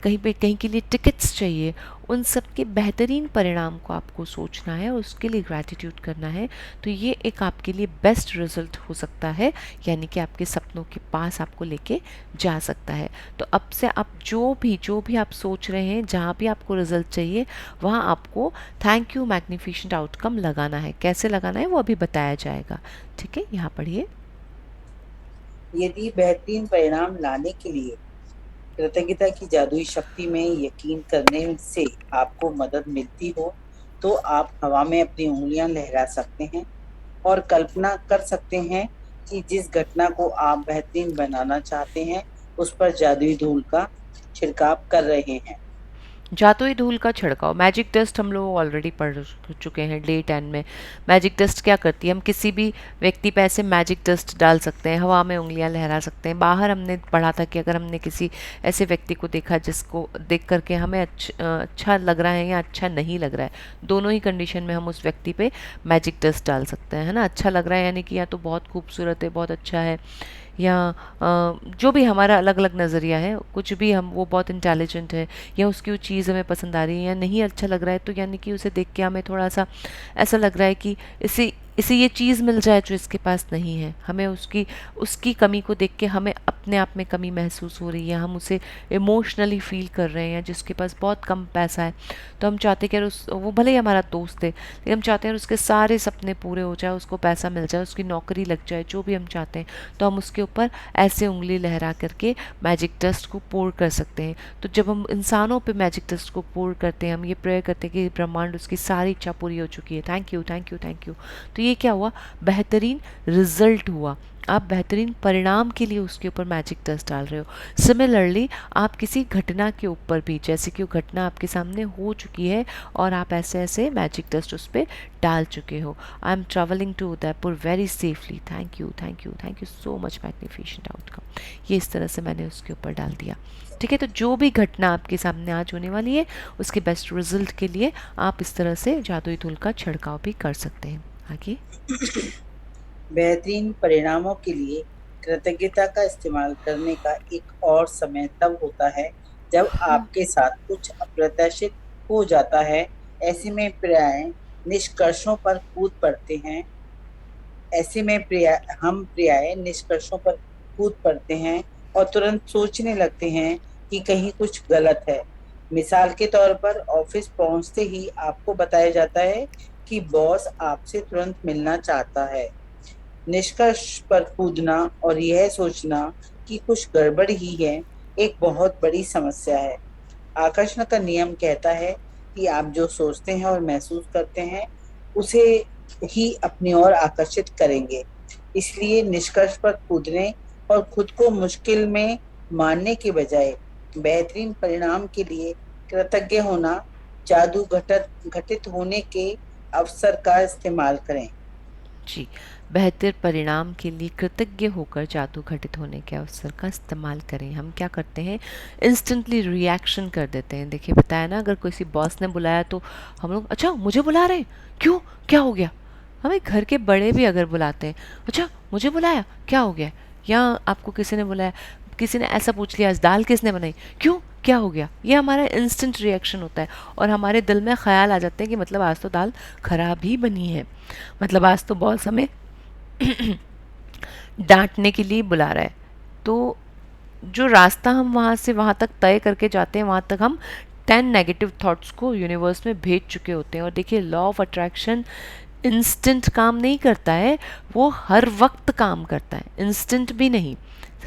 कहीं के लिए टिकट्स चाहिए, उन सब के बेहतरीन परिणाम को आपको सोचना है, उसके लिए ग्रैटिट्यूड करना है। तो ये एक आपके लिए बेस्ट रिजल्ट हो सकता है, यानी कि आपके सपनों के पास आपको लेके जा सकता है। तो अब से आप जो भी आप सोच रहे हैं, जहाँ भी आपको रिजल्ट चाहिए, वहाँ आपको थैंक यू मैग्निफिसेंट आउटकम लगाना है। कैसे लगाना है वो अभी बताया जाएगा। ठीक है, यहाँ पढ़िए। यदि बेहतरीन परिणाम लाने के लिए कृतज्ञता की जादुई शक्ति में यकीन करने से आपको मदद मिलती हो तो आप हवा में अपनी उंगलियां लहरा सकते हैं और कल्पना कर सकते हैं कि जिस घटना को आप बेहतरीन बनाना चाहते हैं उस पर जादुई धूल का छिड़काव कर रहे हैं। जादुई धूल का छिड़काव, मैजिक डस्ट हम लोग ऑलरेडी पढ़ चुके हैं डे 10 में। मैजिक डस्ट क्या करती है, हम किसी भी व्यक्ति पे ऐसे मैजिक डस्ट डाल सकते हैं, हवा में उंगलियां लहरा सकते हैं। बाहर हमने पढ़ा था कि अगर हमने किसी ऐसे व्यक्ति को देखा जिसको देख करके हमें अच्छा लग रहा है या अच्छा नहीं लग रहा है, दोनों ही कंडीशन में हम उस व्यक्ति पे मैजिक डस्ट डाल सकते हैं, है ना। अच्छा लग रहा है यानी कि या तो बहुत खूबसूरत है, बहुत अच्छा है, या जो भी हमारा अलग अलग नज़रिया है, कुछ भी, हम वो बहुत इंटेलिजेंट है, या उसकी वो चीज़ हमें पसंद आ रही है, या नहीं अच्छा लग रहा है, तो यानी कि उसे देख के हमें थोड़ा सा ऐसा लग रहा है कि इसे ये चीज़ मिल जाए जो इसके पास नहीं है। हमें उसकी कमी को देख के हमें अपने आप में कमी महसूस हो रही है, हम उसे इमोशनली फील कर रहे हैं। जिसके पास बहुत कम पैसा है तो हम चाहते हैं कि यार वो भले ही हमारा दोस्त है, लेकिन हम चाहते हैं उसके सारे सपने पूरे हो जाए, उसको पैसा मिल जाए, उसकी नौकरी लग जाए, जो भी हम चाहते हैं, तो हम उसके ऊपर ऐसे उंगली लहरा करके मैजिक डस्ट को पोर कर सकते हैं। तो जब हम इंसानों पे मैजिक डस्ट को पोर करते हैं, हम ये प्रेयर करते हैं कि ब्रह्मांड उसकी सारी इच्छा पूरी हो चुकी है, thank you thank you thank you, तो ये क्या हुआ, बेहतरीन रिजल्ट हुआ, आप बेहतरीन परिणाम के लिए उसके ऊपर मैजिक डस्ट डाल रहे हो। सिमिलरली आप किसी घटना के ऊपर भी, जैसे कि वो घटना आपके सामने हो चुकी है और आप ऐसे ऐसे मैजिक डस्ट उस पर डाल चुके हो। I am travelling to Udaipur very safely, thank you thank you thank you so much, magnificent outcome. ये इस तरह से मैंने उसके ऊपर डाल दिया। ठीक है, तो जो भी घटना आपके सामने आज होने वाली है उसके बेस्ट रिजल्ट के लिए आप इस तरह से जादुई धूल का छिड़काव भी कर सकते हैं। आगे, बेहतरीन परिणामों के लिए कृतज्ञता का इस्तेमाल करने का एक और समय तब होता है जब आपके साथ कुछ अप्रत्याशित हो जाता है। ऐसे में प्राय निष्कर्षों पर कूद पड़ते हैं ऐसे में हम प्राय निष्कर्षों पर कूद पड़ते हैं और तुरंत सोचने लगते हैं कि कहीं कुछ गलत है। मिसाल के तौर पर ऑफिस पहुंचते ही आपको बताया जाता है कि बॉस आपसे तुरंत मिलना चाहता है। निष्कर्ष पर कूदना और यह सोचना कि कुछ गड़बड़ ही है एक बहुत बड़ी समस्या है। आकर्षण का नियम कहता है कि आप जो सोचते हैं और महसूस करते हैं उसे ही अपनी ओर आकर्षित करेंगे। इसलिए निष्कर्ष पर कूदने और खुद को मुश्किल में मानने के बजाय बेहतरीन परिणाम के लिए कृतज्ञ होना, जादू घटित होने के अवसर का इस्तेमाल करें। जी, बेहतर परिणाम के लिए कृतज्ञ होकर जादू घटित होने के अवसर का इस्तेमाल करें। हम क्या करते हैं, इंस्टेंटली रिएक्शन कर देते हैं। देखिए बताया ना, अगर किसी बॉस ने बुलाया तो हम लोग, अच्छा मुझे बुला रहे हैं, क्यों, क्या हो गया। हमें घर के बड़े भी अगर बुलाते हैं, अच्छा मुझे बुलाया, क्या हो गया। या आपको किसी ने बुलाया, किसी ने ऐसा पूछ लिया, आज दाल किसने बनाई, क्यों, क्या हो गया। ये हमारा इंस्टेंट रिएक्शन होता है और हमारे दिल में ख्याल आ जाते हैं कि मतलब आज तो दाल खराब ही बनी है, मतलब आज तो बॉस हमें डांटने के लिए बुला रहा है। तो जो रास्ता हम वहाँ से वहाँ तक तय करके जाते हैं, वहाँ तक हम 10 नेगेटिव थॉट्स को यूनिवर्स में भेज चुके होते हैं। और देखिए, लॉ ऑफ अट्रैक्शन इंस्टेंट काम नहीं करता है, वो हर वक्त काम करता है। इंस्टेंट भी नहीं,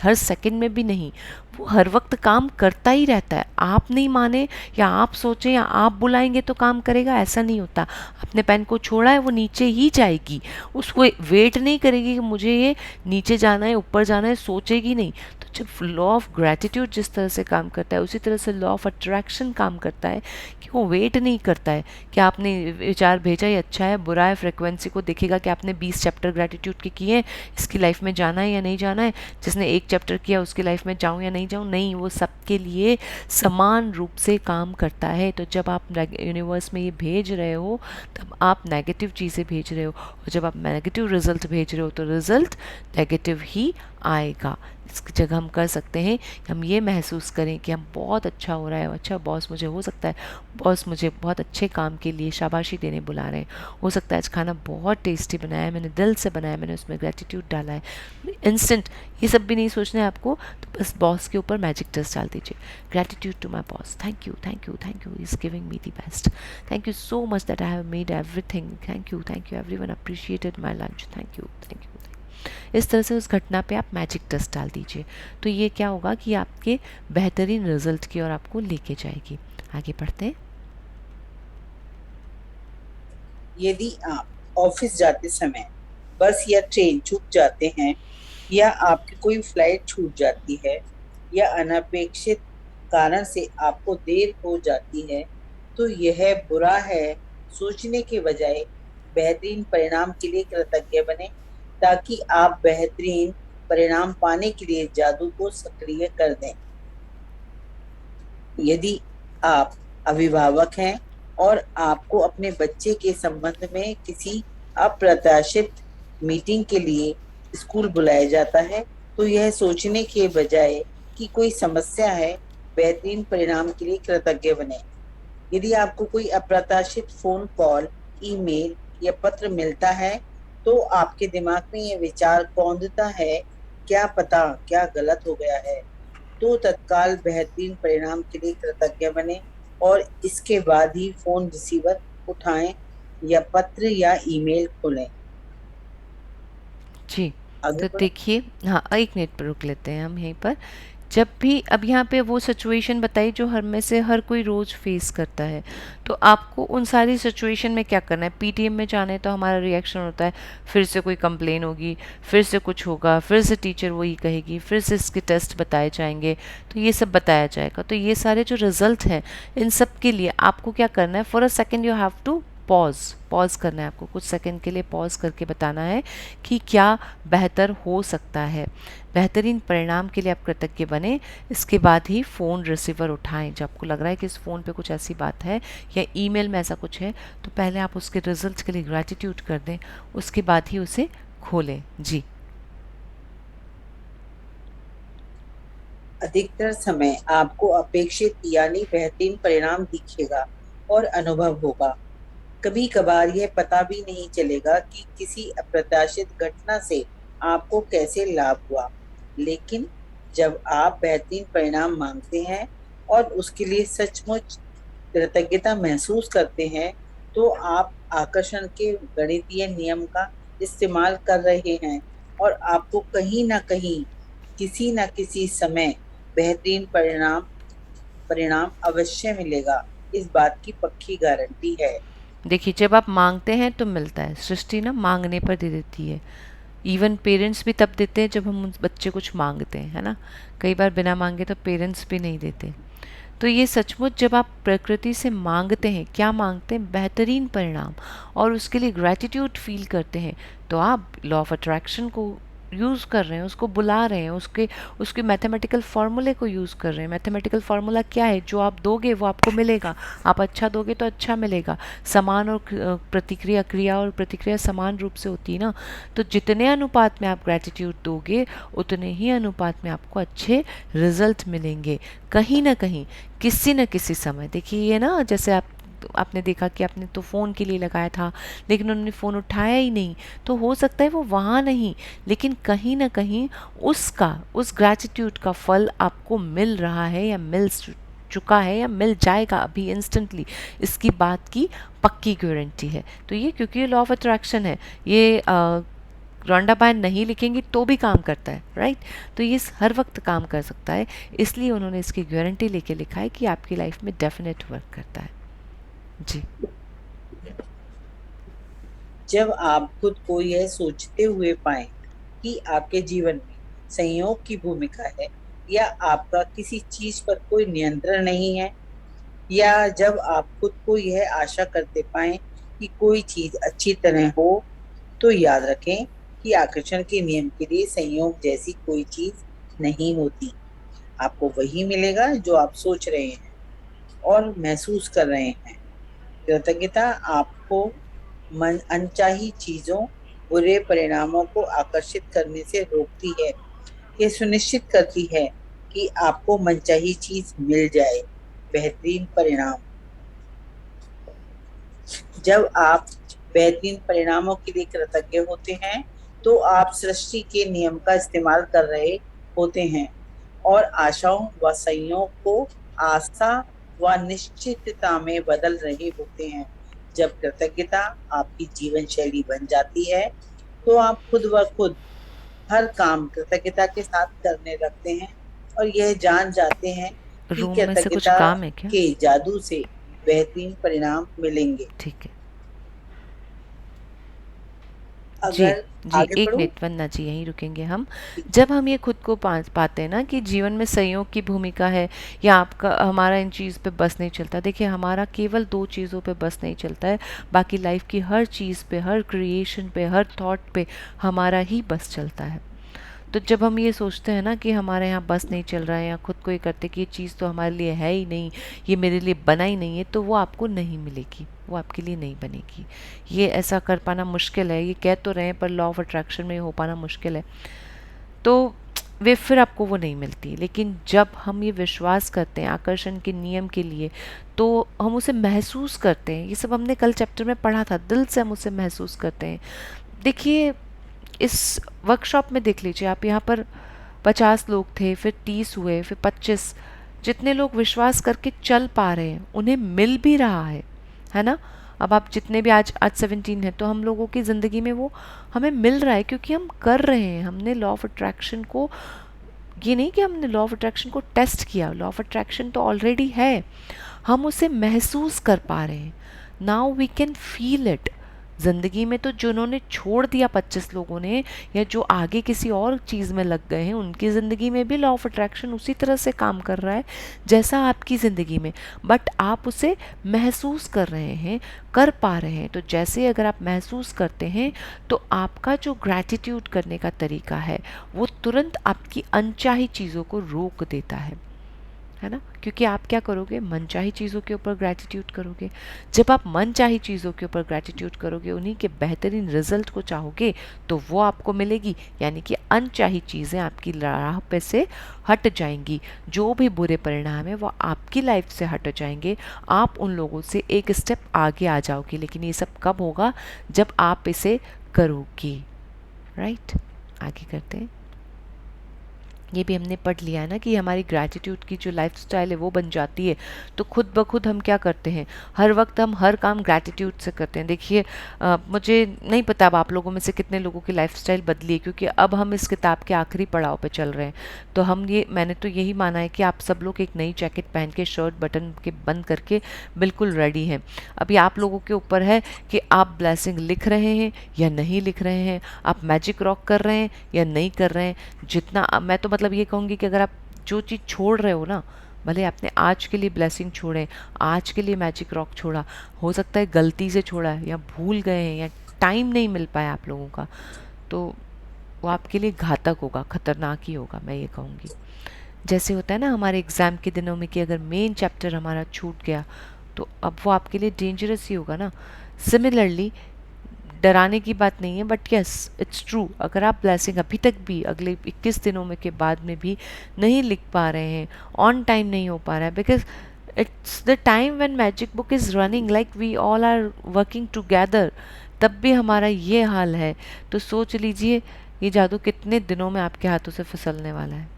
हर सेकंड में भी नहीं, वो हर वक्त काम करता ही रहता है। आप नहीं माने या आप सोचें या आप बुलाएंगे तो काम करेगा, ऐसा नहीं होता। आपने पेन को छोड़ा है, वो नीचे ही जाएगी, उसको वेट नहीं करेगी कि मुझे ये नीचे जाना है ऊपर जाना है, सोचेगी नहीं। तो जब लॉ ऑफ ग्रैटिट्यूड जिस तरह से काम करता है, उसी तरह से लॉ ऑफ अट्रैक्शन काम करता है कि वो वेट नहीं करता है कि आपने विचार भेजा ये अच्छा है बुरा है, फ्रिक्वेंसी को देखेगा कि आपने 20 चैप्टर ग्रैटिट्यूड के किए हैं, इसकी लाइफ में जाना है या नहीं जाना है, जिसने एक चैप्टर किया उसकी लाइफ में जाऊँ या नहीं जाऊँ। नहीं, वो सबके लिए समान रूप से काम करता है। तो जब आप यूनिवर्स में ये भेज रहे हो तब आप नेगेटिव चीज़ें भेज रहे हो, और जब आप नेगेटिव रिजल्ट भेज रहे हो तो रिजल्ट नेगेटिव ही आएगा। इसकी जगह हम कर सकते हैं, हम ये महसूस करें कि हम बहुत अच्छा हो रहा है, अच्छा बॉस मुझे, हो सकता है बॉस मुझे बहुत अच्छे काम के लिए शाबाशी देने बुला रहे हैं, हो सकता है आज खाना बहुत टेस्टी बनाया है, मैंने दिल से बनाया, मैंने उसमें ग्रेटिट्यूड डाला है। इंस्टेंट ये सब भी नहीं सोचना है आपको, तो बस बॉस के ऊपर मैजिक डस्ट डाल दीजिए। Gratitude to my boss, thank you thank you thank you, is giving me the best, thank you so much that I have made everything, thank you everyone appreciated my lunch, thank you thank you. इस तरह से उस घटना पे आप magic dust डाल दीजिए। तो ये क्या होगा कि आपके बेहतरीन रिजल्ट की ओर आपको लेके जाएगी। आगे बढ़ते हैं। यदि आप ऑफिस जाते समय बस या ट्रेन चूक जाते हैं, या आपकी कोई फ्लाइट छूट जाती है, या अनपेक्षित कारण से आपको देर हो जाती है, तो यह बुरा है सोचने के बजाय बेहतरीन परिणाम के लिए कृतज्ञ बने, ताकि आप बेहतरीन परिणाम पाने के लिए जादू को सक्रिय कर दें। यदि आप अभिभावक हैं और आपको अपने बच्चे के संबंध में किसी अप्रत्याशित मीटिंग के लिए स्कूल बुलाया जाता है, तो यह सोचने के बजाय कि कोई समस्या है, बेहतरीन परिणाम के लिए कृतज्ञ बने। यदि आपको कोई अप्रत्याशित फोन कॉल, ईमेल या पत्र मिलता है, तो आपके दिमाग में यह विचार कौंधता है, क्या पता क्या गलत हो गया है। तो तत्काल बेहतरीन परिणाम के लिए कृतज्ञ बने और इसके बाद ही फोन रिसीवर उठाएं या पत्र या ईमेल खोलें। जी, आगे तो बढ़ो। देखिए, हाँ एक मिनट पर रुक लेते हैं हम यहीं पर जब भी अब यहाँ पे वो सिचुएशन बताई जो हर में से हर कोई रोज़ फेस करता है, तो आपको उन सारी सिचुएशन में क्या करना है। पीटीएम में जाने तो हमारा रिएक्शन होता है, फिर से कोई कंप्लेन होगी, फिर से कुछ होगा, फिर से टीचर वही कहेगी, फिर से इसके टेस्ट बताए जाएंगे, तो ये सब बताया जाएगा। तो ये सारे जो रिजल्ट हैं, इन सब के लिए आपको क्या करना है, for a second you have to pause करना है। आपको कुछ सेकंड के लिए पॉज करके बताना है कि क्या बेहतर हो सकता है। बेहतरीन परिणाम के लिए आप कृतज्ञ बने, इसके बाद ही फ़ोन रिसीवर उठाएं। जब आपको लग रहा है कि इस फ़ोन पे कुछ ऐसी बात है या ईमेल में ऐसा कुछ है, तो पहले आप उसके रिजल्ट्स के लिए ग्रैटिट्यूड कर दें, उसके बाद ही उसे खोलें। जी। अधिकतर समय आपको अपेक्षित यानी बेहतरीन परिणाम दिखेगा और अनुभव होगा। कभी कभार यह पता भी नहीं चलेगा कि किसी अप्रत्याशित घटना से आपको कैसे लाभ हुआ, लेकिन जब आप बेहतरीन परिणाम मांगते हैं और उसके लिए सचमुच कृतज्ञता महसूस करते हैं, तो आप आकर्षण के गणितीय नियम का इस्तेमाल कर रहे हैं और आपको कहीं ना कहीं किसी न किसी समय बेहतरीन परिणाम परिणाम अवश्य मिलेगा। इस बात की पक्की गारंटी है। देखिए, जब आप मांगते हैं तो मिलता है। सृष्टि ना मांगने पर दे देती है। इवन पेरेंट्स भी तब देते हैं जब हम उन बच्चे कुछ मांगते हैं, है ना। कई बार बिना मांगे तो पेरेंट्स भी नहीं देते। तो ये सचमुच जब आप प्रकृति से मांगते हैं, क्या मांगते हैं, बेहतरीन परिणाम, और उसके लिए ग्रैटिट्यूड फील करते हैं, तो आप लॉ ऑफ अट्रैक्शन को यूज़ कर रहे हैं, उसको बुला रहे हैं, उसके मैथमेटिकल फार्मूले को यूज़ कर रहे हैं। मैथमेटिकल फार्मूला क्या है, जो आप दोगे वो आपको मिलेगा। आप अच्छा दोगे तो अच्छा मिलेगा। समान और प्रतिक्रिया, क्रिया और प्रतिक्रिया समान रूप से होती है ना। तो जितने अनुपात में आप ग्रैटिट्यूड दोगे, उतने ही अनुपात में आपको अच्छे रिजल्ट मिलेंगे। कहीं ना कहीं किसी न किसी समय, देखिए ये ना, जैसे आपने देखा कि आपने तो फ़ोन के लिए लगाया था, लेकिन उन्होंने फ़ोन उठाया ही नहीं, तो हो सकता है वो वहाँ नहीं, लेकिन कहीं ना कहीं उस ग्रैटिट्यूड का फल आपको मिल रहा है या मिल चुका है या मिल जाएगा अभी इंस्टेंटली। इसकी बात की पक्की गारंटी है। तो ये क्योंकि ये लॉ ऑफ अट्रैक्शन है, ये रोंडा बायन नहीं लिखेंगी तो भी काम करता है, राइट। तो ये हर वक्त काम कर सकता है, इसलिए उन्होंने इसकी गारंटी लेके लिखा है कि आपकी लाइफ में डेफिनेट वर्क करता है। जी। जब आप खुद को यह सोचते हुए पाएं कि आपके जीवन में संयोग की भूमिका है या आपका किसी चीज पर कोई नियंत्रण नहीं है, या जब आप खुद को यह आशा करते पाएं कि कोई चीज अच्छी तरह हो, तो याद रखें कि आकर्षण के नियम के लिए संयोग जैसी कोई चीज नहीं होती। आपको वही मिलेगा जो आप सोच रहे हैं और महसूस कर रहे हैं। कृतज्ञता आपको मन अनचाही चीजों, बुरे परिणामों को आकर्षित करने से रोकती है। यह सुनिश्चित करती है कि आपको मनचाही चीज मिल जाए, बेहतरीन परिणाम। जब आप बेहतरीन परिणामों के लिए कृतज्ञ होते हैं, तो आप सृष्टि के नियम का इस्तेमाल कर रहे होते हैं और आशाओं व संयोग को आस्था व निश्चितता में बदल रहे होते हैं। जब कृतज्ञता आपकी जीवन शैली बन जाती है, तो आप खुद ब खुद हर काम कृतज्ञता के साथ करने लगते हैं और यह जान जाते हैं कि रूम में से कुछ कृतज्ञता काम है क्या? के जादू से बेहतरीन परिणाम मिलेंगे। ठीक है। जी। अगर जी, आगे एक बढ़ूं? मिनट वंदना जी, यहीं रुकेंगे हम। जब हम ये खुद को पाते हैं ना कि जीवन में संयोग की भूमिका है, या आपका हमारा इन चीज़ पे बस नहीं चलता। देखिए, हमारा केवल 2 चीज़ों पे बस नहीं चलता है, बाकी लाइफ की हर चीज़ पे, हर क्रिएशन पे, हर थॉट पे हमारा ही बस चलता है। तो जब हम ये सोचते हैं ना कि हमारे यहाँ बस नहीं चल रहा है, या खुद को ये करते कि ये चीज़ तो हमारे लिए है ही नहीं, ये मेरे लिए बना ही नहीं है, तो वो आपको नहीं मिलेगी, वो आपके लिए नहीं बनेगी। ये ऐसा कर पाना मुश्किल है। ये कह तो रहे हैं पर लॉ ऑफ अट्रैक्शन में हो पाना मुश्किल है। तो वे फिर आपको वो नहीं मिलती। लेकिन जब हम ये विश्वास करते हैं आकर्षण के नियम के लिए, तो हम उसे महसूस करते हैं। ये सब हमने कल चैप्टर में पढ़ा था, दिल से हम उसे महसूस करते हैं। देखिए, इस वर्कशॉप में देख लीजिए आप, यहाँ पर 50 लोग थे, फिर 30 हुए, फिर 25। जितने लोग विश्वास करके चल पा रहे हैं उन्हें मिल भी रहा है ना। अब आप जितने भी आज 17 है, तो हम लोगों की ज़िंदगी में वो हमें मिल रहा है, क्योंकि हम कर रहे हैं, हमने लॉ ऑफ अट्रैक्शन को ये नहीं कि हमने लॉ ऑफ अट्रैक्शन को टेस्ट किया, लॉ ऑफ अट्रैक्शन तो ऑलरेडी है, हम उसे महसूस कर पा रहे हैं। Now we can feel it. ज़िंदगी में तो जिन्होंने छोड़ दिया 25 लोगों ने, या जो आगे किसी और चीज़ में लग गए हैं, उनकी ज़िंदगी में भी लॉ ऑफ अट्रैक्शन उसी तरह से काम कर रहा है जैसा आपकी ज़िंदगी में, बट आप उसे महसूस कर रहे हैं, कर पा रहे हैं। तो जैसे अगर आप महसूस करते हैं तो आपका जो ग्रैटिट्यूड करने का तरीका है वो तुरंत आपकी अनचाही चीज़ों को रोक देता है ना, क्योंकि आप क्या करोगे, मनचाही चीज़ों के ऊपर ग्रैटिट्यूड करोगे। जब आप मनचाही चीज़ों के ऊपर ग्रैटिट्यूड करोगे, उन्हीं के बेहतरीन रिजल्ट को चाहोगे, तो वो आपको मिलेगी, यानी कि अनचाही चीज़ें आपकी राह पे से हट जाएंगी। जो भी बुरे परिणाम है वो आपकी लाइफ से हट जाएंगे, आप उन लोगों से एक स्टेप आगे आ जाओगे। लेकिन ये सब कब होगा, जब आप इसे करोगे, राइट। आगे करते हैं। ये भी हमने पढ़ लिया है ना कि हमारी ग्रैटिट्यूड की जो लाइफस्टाइल है वो बन जाती है, तो खुद ब खुद हम क्या करते हैं, हर वक्त हम हर काम ग्रैटिट्यूड से करते हैं। देखिए मुझे नहीं पता अब आप लोगों में से कितने लोगों की लाइफस्टाइल बदली है, क्योंकि अब हम इस किताब के आखिरी पड़ाव पे चल रहे हैं। तो मैंने तो यही माना है कि आप सब लोग एक नई जैकेट पहन के, शर्ट बटन के बंद करके बिल्कुल रेडी हैं। अभी आप लोगों के ऊपर है कि आप ब्लेसिंग लिख रहे हैं या नहीं लिख रहे हैं, आप मैजिक रॉक कर रहे हैं या नहीं कर रहे हैं। जितना मैं तो मतलब ये कहूँगी कि अगर आप जो चीज़ छोड़ रहे हो ना, भले आपने आज के लिए ब्लेसिंग छोड़े, आज के लिए मैजिक रॉक छोड़ा, हो सकता है गलती से छोड़ा है या भूल गए हैं या टाइम नहीं मिल पाया आप लोगों का, तो वो आपके लिए घातक होगा, खतरनाक ही होगा, मैं ये कहूँगी। जैसे होता है ना हमारे एग्ज़ाम के दिनों में कि अगर मेन चैप्टर हमारा छूट गया तो अब वो आपके लिए डेंजरस ही होगा ना। सिमिलरली डराने की बात नहीं है, बट यस इट्स ट्रू, अगर आप ब्लेसिंग अभी तक भी अगले 21 दिनों में के बाद में भी नहीं लिख पा रहे हैं, ऑन टाइम नहीं हो पा रहा है, because it's the time when magic book is running, like we all are working together, तब भी हमारा ये हाल है, तो सोच लीजिए ये जादू कितने दिनों में आपके हाथों से फिसलने वाला है।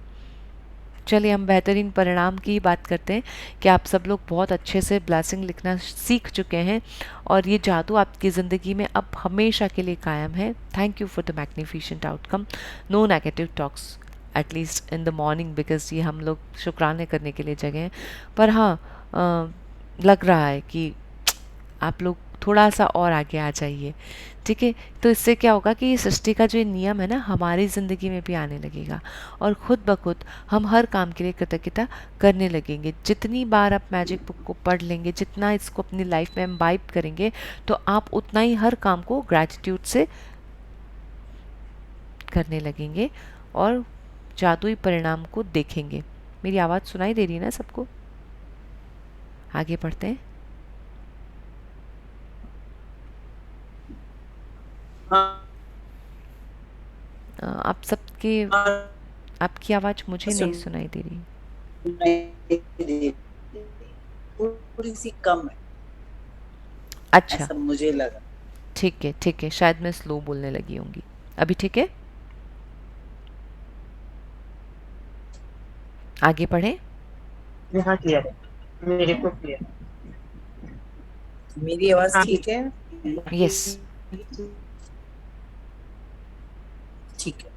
चलिए हम बेहतरीन परिणाम की ही बात करते हैं कि आप सब लोग बहुत अच्छे से ब्लेसिंग लिखना सीख चुके हैं और ये जादू आपकी ज़िंदगी में अब हमेशा के लिए कायम है। Thank you for the magnificent outcome. No negative talks at least in the morning, because ये हम लोग शुक्राने करने के लिए जगह हैं। पर हाँ लग रहा है कि आप लोग थोड़ा सा और आगे आ जाइए, ठीक है। तो इससे क्या होगा कि ये सृष्टि का जो नियम है ना हमारी ज़िंदगी में भी आने लगेगा और ख़ुद ब खुद हम हर काम के लिए कृतज्ञता करने लगेंगे। जितनी बार आप मैजिक बुक को पढ़ लेंगे, जितना इसको अपनी लाइफ में इम्बाइब करेंगे, तो आप उतना ही हर काम को ग्रैटिट्यूड से करने लगेंगे और जादुई परिणाम को देखेंगे। मेरी आवाज़ सुनाई दे रही है ना सबको? आगे बढ़ते हैं। आप सबके आपकी आवाज़ मुझे नहीं सुनाई दे रही। थोड़ी सी कम है, अच्छा ऐसा मुझे लगा। ठीक है, शायद मैं स्लो बोलने लगी होंगी। अभी ठीक है, आगे पढ़ें। हाँ क्लियर है, मेरे को क्लियर। मेरी आवाज़ ठीक है? यस ठीक है।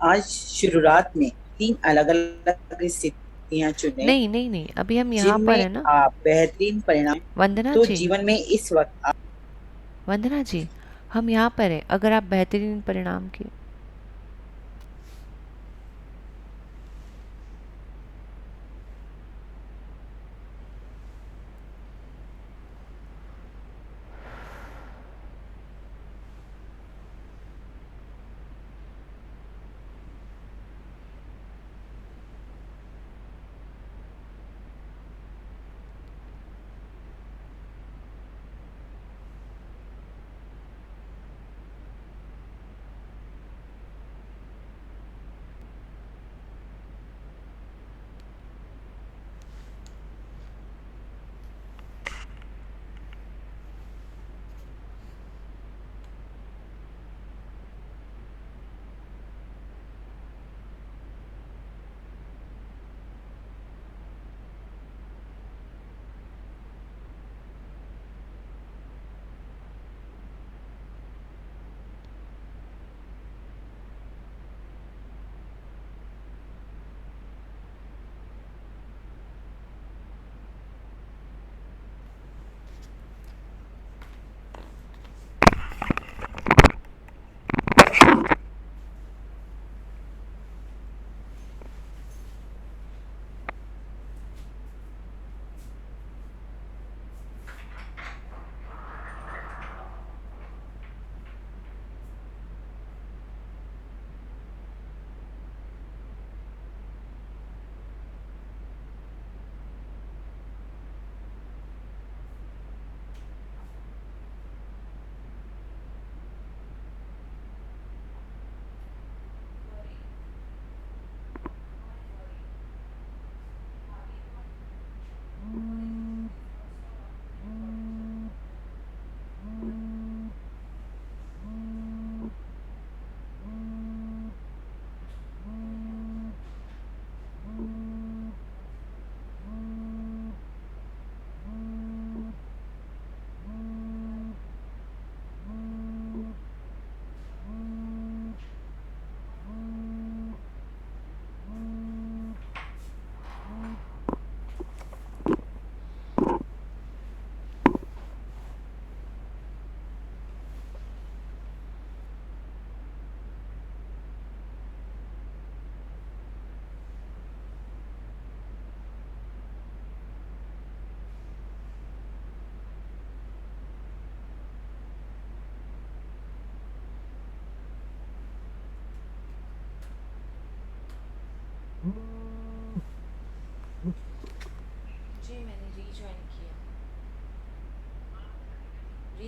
आज शुरुआत में 3 अलग-अलग स्थितियां चुनें। नहीं, अभी हम यहाँ पर है ना। आप बेहतरीन परिणाम वंदना तो जी, जीवन में इस वक्त वंदना जी, हम यहाँ पर हैं। अगर आप बेहतरीन परिणाम की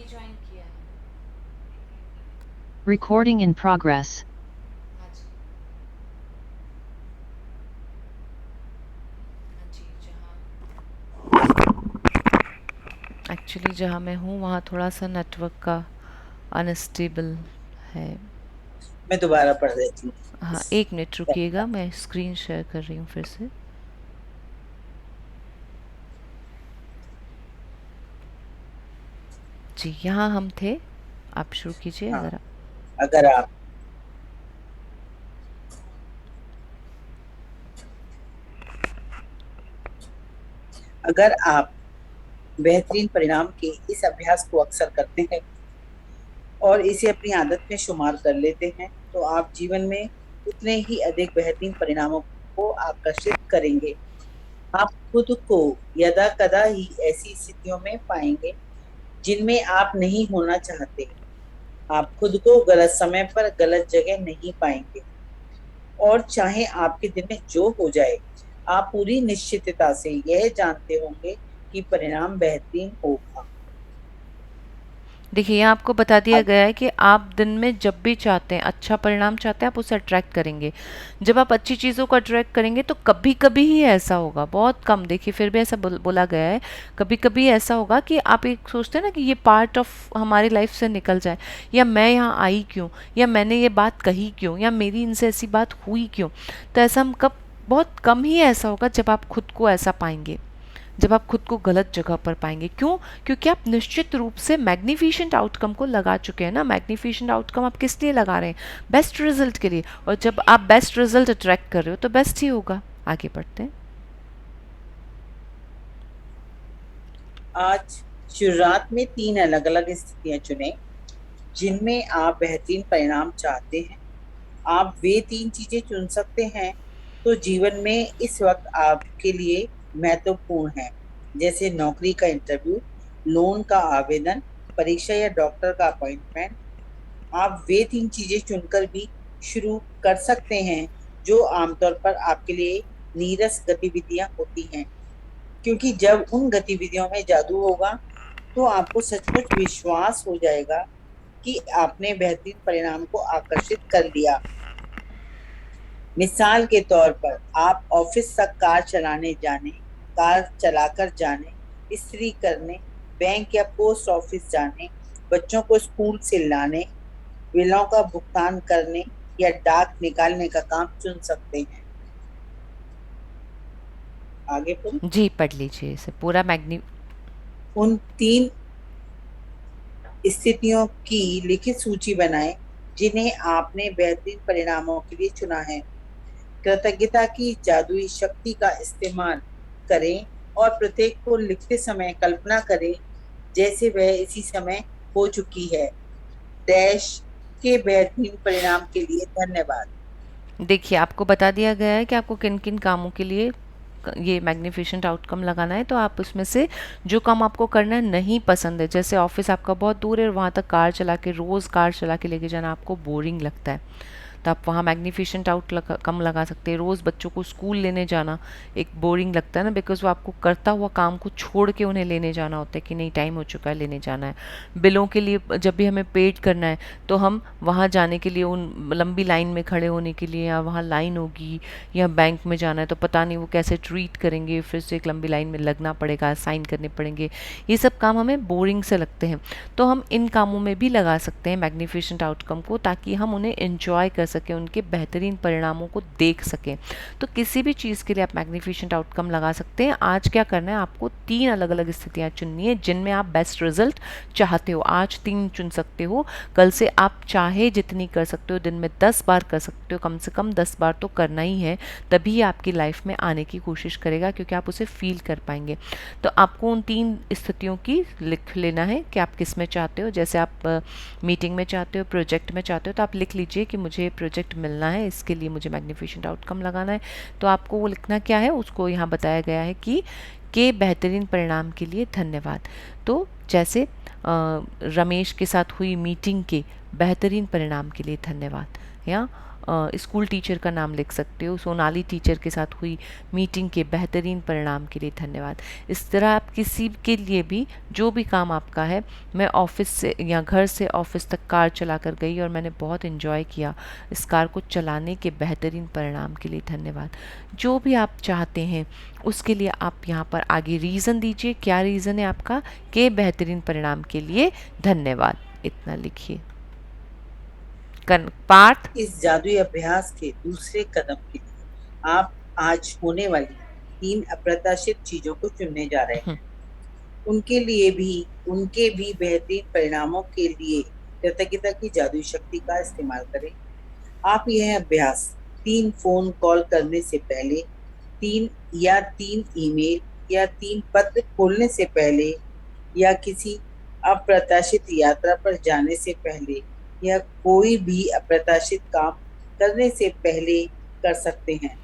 ज्वाइन किया है? Recording in progress. हाँ जी, हाँ जी। एक्चुअली जहाँ मैं हूँ वहाँ थोड़ा सा नेटवर्क का अनस्टेबल है। मैं दोबारा पढ़ देती हूँ। हाँ, एक मिनट रुकिएगा, मैं स्क्रीन शेयर कर रही हूँ फिर से। जी, यहाँ हम थे, आप शुरू कीजिए। हाँ, अगर आप अगर आप अगर आप बेहतरीन परिणाम के इस अभ्यास को अक्सर करते हैं और इसे अपनी आदत में शुमार कर लेते हैं, तो आप जीवन में उतने ही अधिक बेहतरीन परिणामों को आकर्षित करेंगे। आप खुद को यदा कदा ही ऐसी स्थितियों में पाएंगे जिनमें आप नहीं होना चाहते। आप खुद को गलत समय पर गलत जगह नहीं पाएंगे और चाहे आपके दिन में जो हो जाए, आप पूरी निश्चितता से यह जानते होंगे कि परिणाम बेहतरीन होगा। देखिए, यहाँ आपको बता दिया अब गया है कि आप दिन में जब भी चाहते हैं, अच्छा परिणाम चाहते हैं, आप उसे अट्रैक्ट करेंगे। जब आप अच्छी चीज़ों को अट्रैक्ट करेंगे तो कभी-कभी ही ऐसा होगा, बहुत कम, देखिए फिर भी ऐसा बोला गया है, कभी-कभी ऐसा होगा कि आप एक सोचते हैं ना कि ये पार्ट ऑफ हमारी लाइफ से निकल जाए, या मैं यहाँ आई क्यों, या मैंने ये बात कही क्यों, या मेरी इनसे ऐसी बात हुई क्यों। तो ऐसा हम कब, बहुत कम ही ऐसा होगा जब आप खुद को ऐसा पाएंगे, जब आप खुद को गलत जगह पर पाएंगे। क्यों? क्योंकि आप निश्चित रूप से मैग्निफिशेंट आउटकम को लगा चुके हैं ना। मैग्निफिशेंट आउटकम आप किस लिए लगा रहे हैं? बेस्ट रिजल्ट के लिए। और जब आप बेस्ट रिजल्ट अट्रैक्ट कर रहे हो तो बेस्ट ही होगा। आगे बढ़ते हैं। आज शुरुआत में 3 अलग-अलग स्थितियां चुनें जिनमें आप बेहतरीन परिणाम चाहते हैं। आप वे 3 चीजें चुन सकते हैं तो जीवन में इस वक्त आपके लिए महत्वपूर्ण है, जैसे नौकरी का इंटरव्यू, लोन का आवेदन, परीक्षा या डॉक्टर का अपॉइंटमेंट। आप वे 3 चीजें चुनकर भी शुरू कर सकते हैं जो आमतौर पर आपके लिए नीरस गतिविधियां होती हैं, क्योंकि जब उन गतिविधियों में जादू होगा तो आपको सचमुच विश्वास हो जाएगा कि आपने बेहतरीन परिणाम को आकर्षित कर लिया। मिसाल के तौर पर आप ऑफिस तक कार चलाकर जाने, इस्त्री करने, बैंक या पोस्ट ऑफिस जाने, बच्चों को स्कूल से लाने, बिलों का भुगतान करने या डाक निकालने का काम चुन सकते हैं। आगे पढ़ें। जी, पढ़ लीजिए इसे पूरा। उन 3 स्थितियों की लिखित सूची बनाएं जिन्हें आपने बेहतरीन परिणामों के लिए चुना है। कृतज्ञता की जादुई शक्ति का इस्तेमाल करें और प्रत्येक को लिखते समय कल्पना करें जैसे वह इसी समय हो चुकी है। डैश के बेहतरीन परिणाम के लिए धन्यवाद। देखिए, आपको बता दिया गया है कि आपको किन किन कामों के लिए ये मैग्निफिशेंट आउटकम लगाना है। तो आप उसमें से जो काम आपको करना नहीं पसंद है, जैसे ऑफिस आपका बहुत दूर है और वहाँ तक कार चला के, रोज़ कार चला के लेके जाना आपको बोरिंग लगता है, तो आप वहाँ मैग्निफिशेंट कम लगा सकते हैं। रोज़ बच्चों को स्कूल लेने जाना एक बोरिंग लगता है ना, बिकॉज वो आपको करता हुआ काम को छोड़ के उन्हें लेने जाना होता है कि नहीं टाइम हो चुका है, लेने जाना है। बिलों के लिए जब भी हमें पेड करना है तो हम वहाँ जाने के लिए, उन लंबी लाइन में खड़े होने के लिए, या वहाँ लाइन होगी, या बैंक में जाना है तो पता नहीं वो कैसे ट्रीट करेंगे, फिर से एक लंबी लाइन में लगना पड़ेगा, साइन करने पड़ेंगे। ये सब काम हमें बोरिंग से लगते हैं, तो हम इन कामों में भी लगा सकते हैं मैग्निफिशेंट आउटकम को, ताकि हम उन्हें एंजॉय कर सकें, उनके बेहतरीन परिणामों को देख सकें। तो किसी भी चीज़ के लिए आप मैग्निफिशेंट आउटकम लगा सकते हैं। आज क्या करना है, आपको 3 अलग अलग स्थितियाँ चुननी है जिनमें आप बेस्ट रिजल्ट चाहते हो। आज 3 चुन सकते हो, कल से आप चाहे जितनी कर सकते हो, दिन में 10 बार कर सकते हो, कम से कम 10 बार तो करना ही है, तभी आपकी लाइफ में आने की कोशिश करेगा, क्योंकि आप उसे फील कर पाएंगे। तो आपको उन 3 स्थितियों की लिख लेना है कि आप किस में चाहते हो। जैसे आप मीटिंग में चाहते हो, प्रोजेक्ट में चाहते हो, तो आप लिख लीजिए कि मुझे प्रोजेक्ट मिलना है, इसके लिए मुझे मैग्निफिशेंट आउटकम लगाना है। तो आपको वो लिखना क्या है, उसको यहाँ बताया गया है कि के बेहतरीन परिणाम के लिए धन्यवाद। तो जैसे रमेश के साथ हुई मीटिंग के बेहतरीन परिणाम के लिए धन्यवाद, या स्कूल टीचर का नाम लिख सकते हो, सोनाली टीचर के साथ हुई मीटिंग के बेहतरीन परिणाम के लिए धन्यवाद। इस तरह आप किसी के लिए भी जो भी काम आपका है, मैं ऑफिस से या घर से ऑफिस तक कार चला कर गई और मैंने बहुत इन्जॉय किया, इस कार को चलाने के बेहतरीन परिणाम के लिए धन्यवाद। जो भी आप चाहते हैं उसके लिए आप यहाँ पर आगे रीज़न दीजिए, क्या रीज़न है आपका, के बेहतरीन परिणाम के लिए धन्यवाद, इतना लिखिए। पार्थ, इस जादुई अभ्यास के दूसरे कदम के लिए आप आज होने वाली 3 अप्रत्याशित चीजों को चुनने जा रहे हैं। उनके भी बेहतरीन परिणामों के लिए कृतज्ञता की जादुई शक्ति का इस्तेमाल करें। आप यह अभ्यास 3 फोन कॉल करने से पहले, 3 ईमेल या 3 पत्र खोलने से पहले, या किसी अप्रत्याशित यात्रा पर जाने से पहले, या कोई भी अप्रत्याशित काम करने से पहले कर सकते हैं।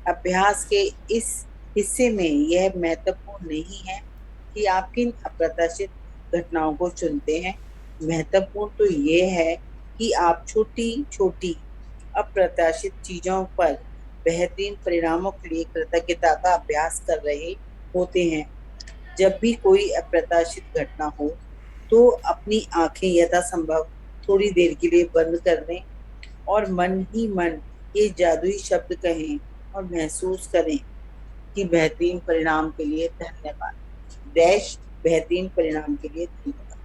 अभ्यास के इस हिस्से में यह महत्वपूर्ण नहीं है कि आप किन अप्रत्याशित घटनाओं को चुनते हैं। महत्वपूर्ण तो यह है कि आप छोटी-छोटी अप्रत्याशित चीजों पर बेहतरीन परिणामों के लिए कृतज्ञता का अभ्यास कर रहे होते हैं। जब भी कोई अप्रत्याशित घटना हो तो अपनी आंखें यथासंभव थोड़ी देर के लिए बंद कर दें और मन ही मन ये जादुई शब्द कहें और महसूस करें कि बेहतरीन परिणाम के लिए धन्यवाद, डैश बेहतरीन परिणाम के लिए धन्यवाद।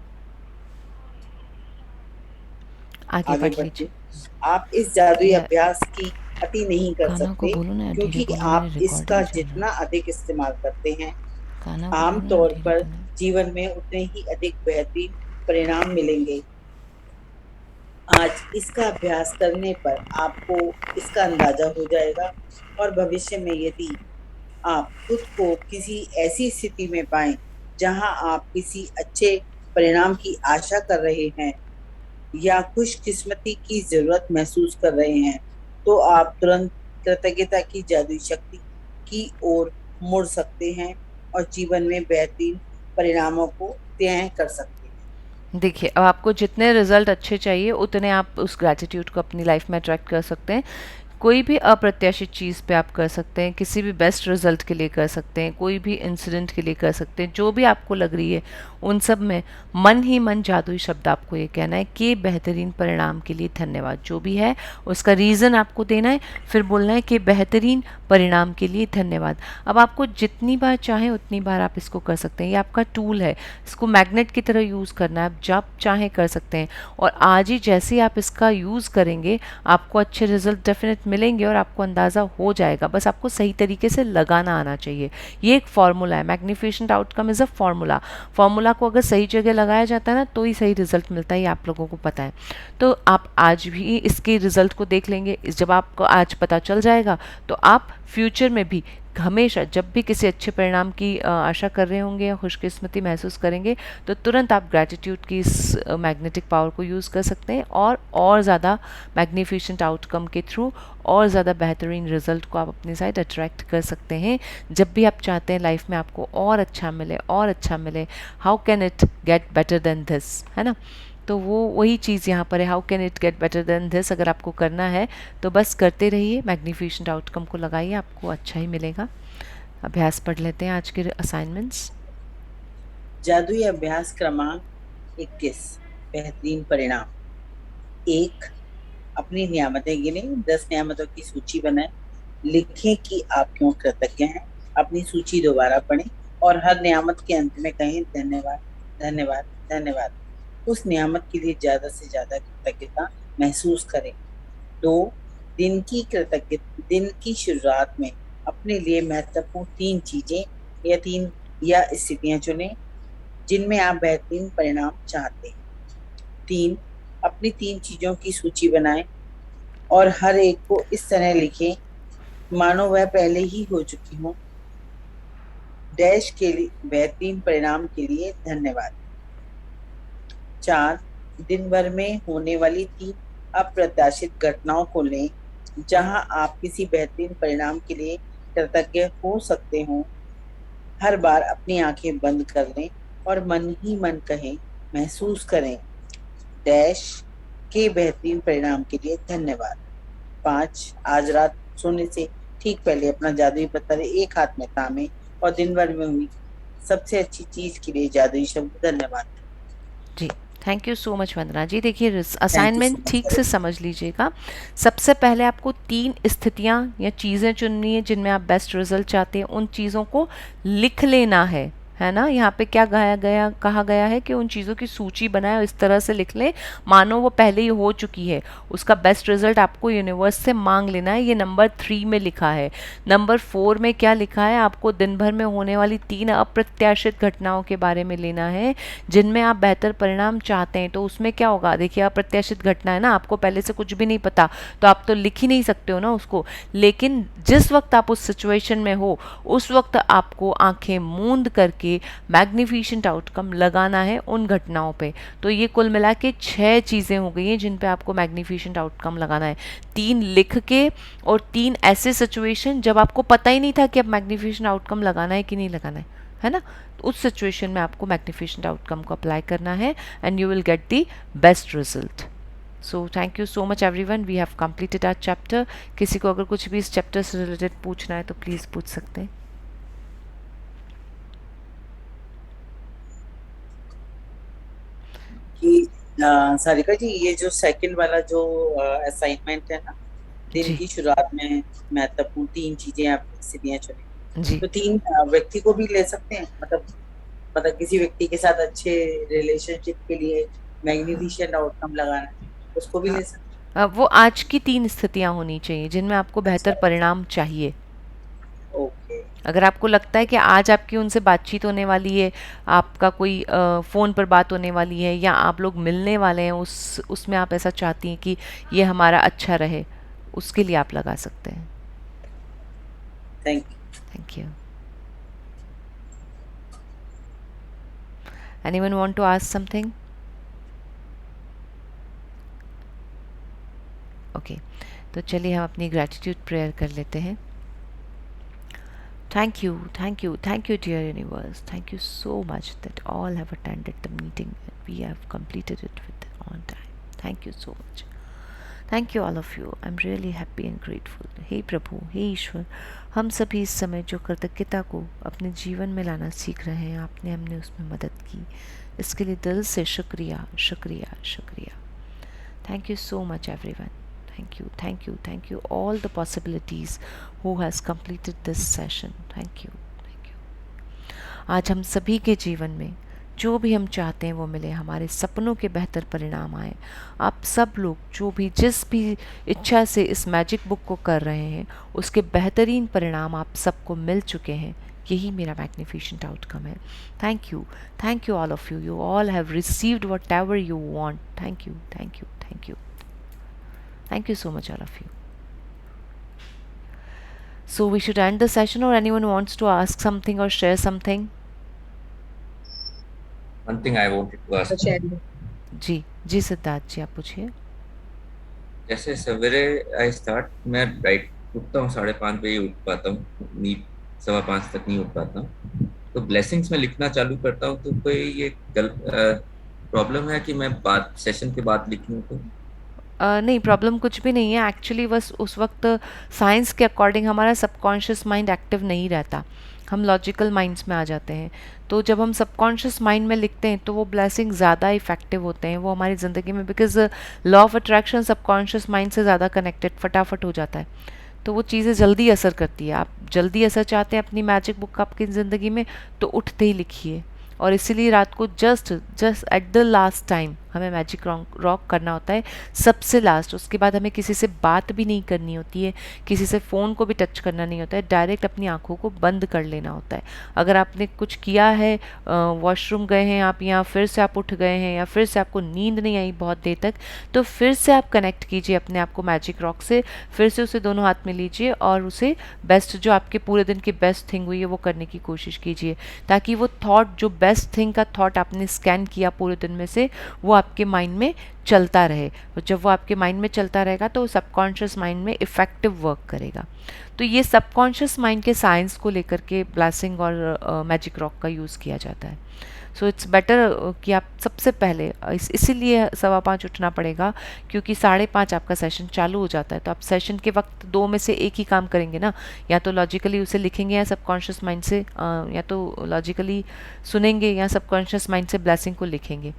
आगे बढ़िए। आप इस जादुई अभ्यास की अति नहीं कर सकते क्योंकि आप इसका जितना अधिक इस्तेमाल करते हैं, आमतौर पर जीवन में उतने ही अधिक बेहतरीन परिणाम मिलेंगे। आज इसका अभ्यास करने पर आपको इसका अंदाजा हो जाएगा और भविष्य में यदि आप खुद को किसी ऐसी स्थिति में पाएं जहां आप किसी अच्छे परिणाम की आशा कर रहे हैं या खुशकिस्मती की जरूरत महसूस कर रहे हैं, तो आप तुरंत कृतज्ञता की जादुई शक्ति की ओर मुड़ सकते हैं और जीवन में बेहतरीन परिणामों को तय कर सकते हैं। देखिए, अब आपको जितने रिजल्ट अच्छे चाहिए उतने आप उस ग्रैटिट्यूड को अपनी लाइफ में अट्रैक्ट कर सकते हैं। कोई भी अप्रत्याशित चीज़ पे आप कर सकते हैं, किसी भी बेस्ट रिजल्ट के लिए कर सकते हैं, कोई भी इंसिडेंट के लिए कर सकते हैं, जो भी आपको लग रही है उन सब में मन ही मन जादुई शब्द आपको ये कहना है कि बेहतरीन परिणाम के लिए धन्यवाद। जो भी है उसका रीज़न आपको देना है, फिर बोलना है कि बेहतरीन परिणाम के लिए धन्यवाद। अब आपको जितनी बार चाहें उतनी बार आप इसको कर सकते हैं, ये आपका टूल है, इसको मैग्नेट की तरह यूज़ करना है, आप जब चाहें कर सकते हैं। और आज ही जैसे ही आप इसका यूज़ करेंगे आपको अच्छे रिजल्ट डेफिनेट मिलेंगे और आपको अंदाज़ा हो जाएगा, बस आपको सही तरीके से लगाना आना चाहिए। ये एक फार्मूला है, magnificent outcome is a formula को अगर सही जगह लगाया जाता है ना तो ही सही रिजल्ट मिलता है, ये आप लोगों को पता है। तो आप आज भी इसके रिजल्ट को देख लेंगे, जब आपको आज पता चल जाएगा तो आप फ्यूचर में भी हमेशा जब भी किसी अच्छे परिणाम की आशा कर रहे होंगे या खुशकिस्मती महसूस करेंगे तो तुरंत आप ग्रैटिट्यूड की इस मैग्नेटिक पावर को यूज़ कर सकते हैं और ज़्यादा मैग्निफिशेंट आउटकम के थ्रू और ज़्यादा बेहतरीन रिजल्ट को आप अपनी साइड अट्रैक्ट कर सकते हैं। जब भी आप चाहते हैं लाइफ में आपको और अच्छा मिले, how can it get better than this, है ना। तो वही चीज़ यहाँ पर है, how can it get better than this. अगर आपको करना है तो बस करते रहिए, मैग्निफिशेंट आउटकम को लगाइए, आपको अच्छा ही मिलेगा। अभ्यास पढ़ लेते हैं आज के असाइनमेंट्स। जादुई अभ्यास क्रमांक 21, बेहतरीन परिणाम। 1, अपनी नियामतें गिनें, 10 नियामतों की सूची बनाएं, लिखें कि आप क्यों कृतज्ञ हैं, अपनी सूची दोबारा पढ़ें और हर नियामत के अंत में कहें धन्यवाद, धन्यवाद, धन्यवाद। उस नियामत के लिए ज़्यादा से ज़्यादा कृतज्ञता महसूस करें। 2, दिन की शुरुआत में अपने लिए महत्वपूर्ण 3 चीज़ें या स्थितियाँ चुनें जिनमें आप बेहतरीन परिणाम चाहते हैं। 3, अपनी 3 चीज़ों की सूची बनाएं और हर एक को इस तरह लिखें मानो वह पहले ही हो चुकी हो। डैश के लिए बेहतरीन परिणाम के लिए धन्यवाद। 4, दिन भर में होने वाली 3 अप्रत्याशित घटनाओं को लें जहां आप किसी बेहतरीन परिणाम के लिए कृतज्ञ हो सकते हो। हर बार अपनी आंखें बंद कर लें और मन ही मन कहें, महसूस करें, डैश के बेहतरीन परिणाम के लिए धन्यवाद। 5 आज रात सोने से ठीक पहले अपना जादुई पत्थर एक हाथ में थामे और दिन भर में हुई सबसे अच्छी चीज के लिए जादुई शब्द धन्यवाद। जी, थैंक यू सो मच वंदना जी। देखिए थैंक यू असाइनमेंट सो ठीक मच। से समझ लीजिएगा। सबसे पहले आपको 3 स्थितियाँ या चीज़ें चुननी है जिनमें आप बेस्ट रिजल्ट चाहते हैं, उन चीज़ों को लिख लेना है ना। यहाँ पे क्या कहा गया है कि उन चीज़ों की सूची बनाए और इस तरह से लिख लें मानो वो पहले ही हो चुकी है। उसका बेस्ट रिजल्ट आपको यूनिवर्स से मांग लेना है। ये नंबर 3 में लिखा है। नंबर 4 में क्या लिखा है, आपको दिन भर में होने वाली 3 अप्रत्याशित घटनाओं के बारे में लेना है जिनमें आप बेहतर परिणाम चाहते हैं। तो उसमें क्या होगा, देखिए अप्रत्याशित घटना है ना, आपको पहले से कुछ भी नहीं पता तो आप तो लिख ही नहीं सकते हो ना उसको। लेकिन जिस वक्त आप उस सिचुएशन में हो उस वक्त आपको आंखें मूंद करके मैग्निफिशेंट आउटकम लगाना है उन घटनाओं पे। तो ये कुल मिला के 6 चीज़ें हो गई हैं जिन पे आपको मैग्निफिशेंट आउटकम लगाना है। 3 लिख के और 3 ऐसे सिचुएशन जब आपको पता ही नहीं था कि अब मैग्निफिशेंट आउटकम लगाना है कि नहीं लगाना है ना। तो उस सिचुएशन में आपको मैग्निफिशेंट आउटकम को अप्लाई करना है and you will get the best result. So thank you so much everyone, we have completed our chapter. किसी को अगर कुछ भी इस चैप्टर से रिलेटेड पूछना है तो प्लीज़ पूछ सकते हैं। कि सारिका जी, ये जो सेकंड वाला जो असाइनमेंट है ना, दिन जी की शुरुआत में महत्वपूर्ण 3 चीजें आप स्थितियां चुने, जी तो 3 व्यक्ति को भी ले सकते हैं, मतलब किसी व्यक्ति के साथ अच्छे रिलेशनशिप के लिए मैग्निफिशेंट आउटकम लगाना है, उसको भी हाँ, ले सकते वो आज की 3 स्थितियां होनी चाहिए जिनमें आपको बेहतर हैं। परिणाम चाहिए। ओके। अगर आपको लगता है कि आज आपकी उनसे बातचीत होने वाली है, आपका कोई फ़ोन पर बात होने वाली है या आप लोग मिलने वाले हैं, उसमें आप ऐसा चाहती हैं कि ये हमारा अच्छा रहे, उसके लिए आप लगा सकते हैं। Thank you. Thank you. Anyone want to ask something? Okay, तो चलिए हम अपनी ग्रैटिट्यूड प्रेयर कर लेते हैं। Thank you, thank you, thank you, dear universe. Thank you so much that all have attended the meeting and we have completed it with on time. Thank you so much. Thank you all of you. I'm really happy and grateful. हे प्रभु, हे ईश्वर, हम सभी इस समय जो कृतज्ञता को अपने जीवन में लाना सीख रहे हैं, आपने हमने उसमें मदद की, इसके लिए दिल से शुक्रिया शुक्रिया शुक्रिया। Thank you so much everyone. Thank you, thank you, thank you all the possibilities who has completed this session. Thank you, thank you. आज हम सभी के जीवन में जो भी हम चाहते हैं वो मिले, हमारे सपनों के बेहतर परिणाम आए। आप सब लोग जो भी जिस भी इच्छा से इस मैजिक बुक को कर रहे हैं उसके बेहतरीन परिणाम आप सबको मिल चुके हैं। यही मेरा मैग्निफिशेंट आउटकम है। Thank you all of you. You all have received what ever you want. Thank you, thank you, thank you. Thank you so much, all of you. So we should end the session, or anyone wants to ask something or share something? One thing I wanted to ask. जी जी सिद्धार्थ जी, आप पूछिए। जैसे सवेरे I start, मैं right उठता हूँ 5:30 बजे उठ पाता हूँ, नींद 5:15 तक नहीं उठ पाता हूँ, तो ब्लेसिंग्स में लिखना चालू करता हूँ, तो कोई ये प्रॉब्लम है कि मैं बाद सेशन के बाद लिखूँ? तो नहीं, प्रॉब्लम कुछ भी नहीं है एक्चुअली। बस उस वक्त साइंस के अकॉर्डिंग हमारा सबकॉन्शियस माइंड एक्टिव नहीं रहता, हम लॉजिकल माइंड्स में आ जाते हैं। तो जब हम सबकॉन्शियस माइंड में लिखते हैं तो वो ब्लेसिंग ज़्यादा इफेक्टिव होते हैं वो हमारी ज़िंदगी में, because law of attraction subconscious mind से ज़्यादा कनेक्टेड फटाफट हो जाता है, तो वो चीज़ें जल्दी असर करती है। आप जल्दी असर चाहते हैं अपनी मैजिक बुक आपकी ज़िंदगी में तो उठते ही लिखिए। और इसीलिए रात को just at the last time हमें मैजिक रॉक करना होता है, सबसे लास्ट। उसके बाद हमें किसी से बात भी नहीं करनी होती है, किसी से फ़ोन को भी टच करना नहीं होता है, डायरेक्ट अपनी आंखों को बंद कर लेना होता है। अगर आपने कुछ किया है, वॉशरूम गए हैं आप, या फिर से आप उठ गए हैं, या फिर से आपको नींद नहीं आई बहुत देर तक, तो फिर से आप कनेक्ट कीजिए अपने आप को मैजिक रॉक से, फिर से उसे दोनों हाथ में लीजिए और उसे बेस्ट, जो आपके पूरे दिन की बेस्ट थिंग हुई है वो करने की कोशिश कीजिए, ताकि वो थॉट, जो बेस्ट थिंग का थॉट आपने स्कैन किया पूरे दिन में से, वो आपके माइंड में चलता रहे। जब वो आपके माइंड में चलता रहेगा तो सबकॉन्शियस माइंड में इफ़ेक्टिव वर्क करेगा। तो ये सबकॉन्शियस माइंड के साइंस को लेकर के ब्लेसिंग और मैजिक रॉक का यूज़ किया जाता है। सो इट्स बेटर कि आप सबसे पहले इसीलिए 5:15 उठना पड़ेगा, क्योंकि 5:30 आपका सेशन चालू हो जाता है। तो आप सेशन के वक्त दो में से एक ही काम करेंगे ना, या तो लॉजिकली उसे लिखेंगे या सबकॉन्शियस माइंड से या तो लॉजिकली सुनेंगे या सबकॉन्शियस माइंड से ब्लेसिंग को लिखेंगे।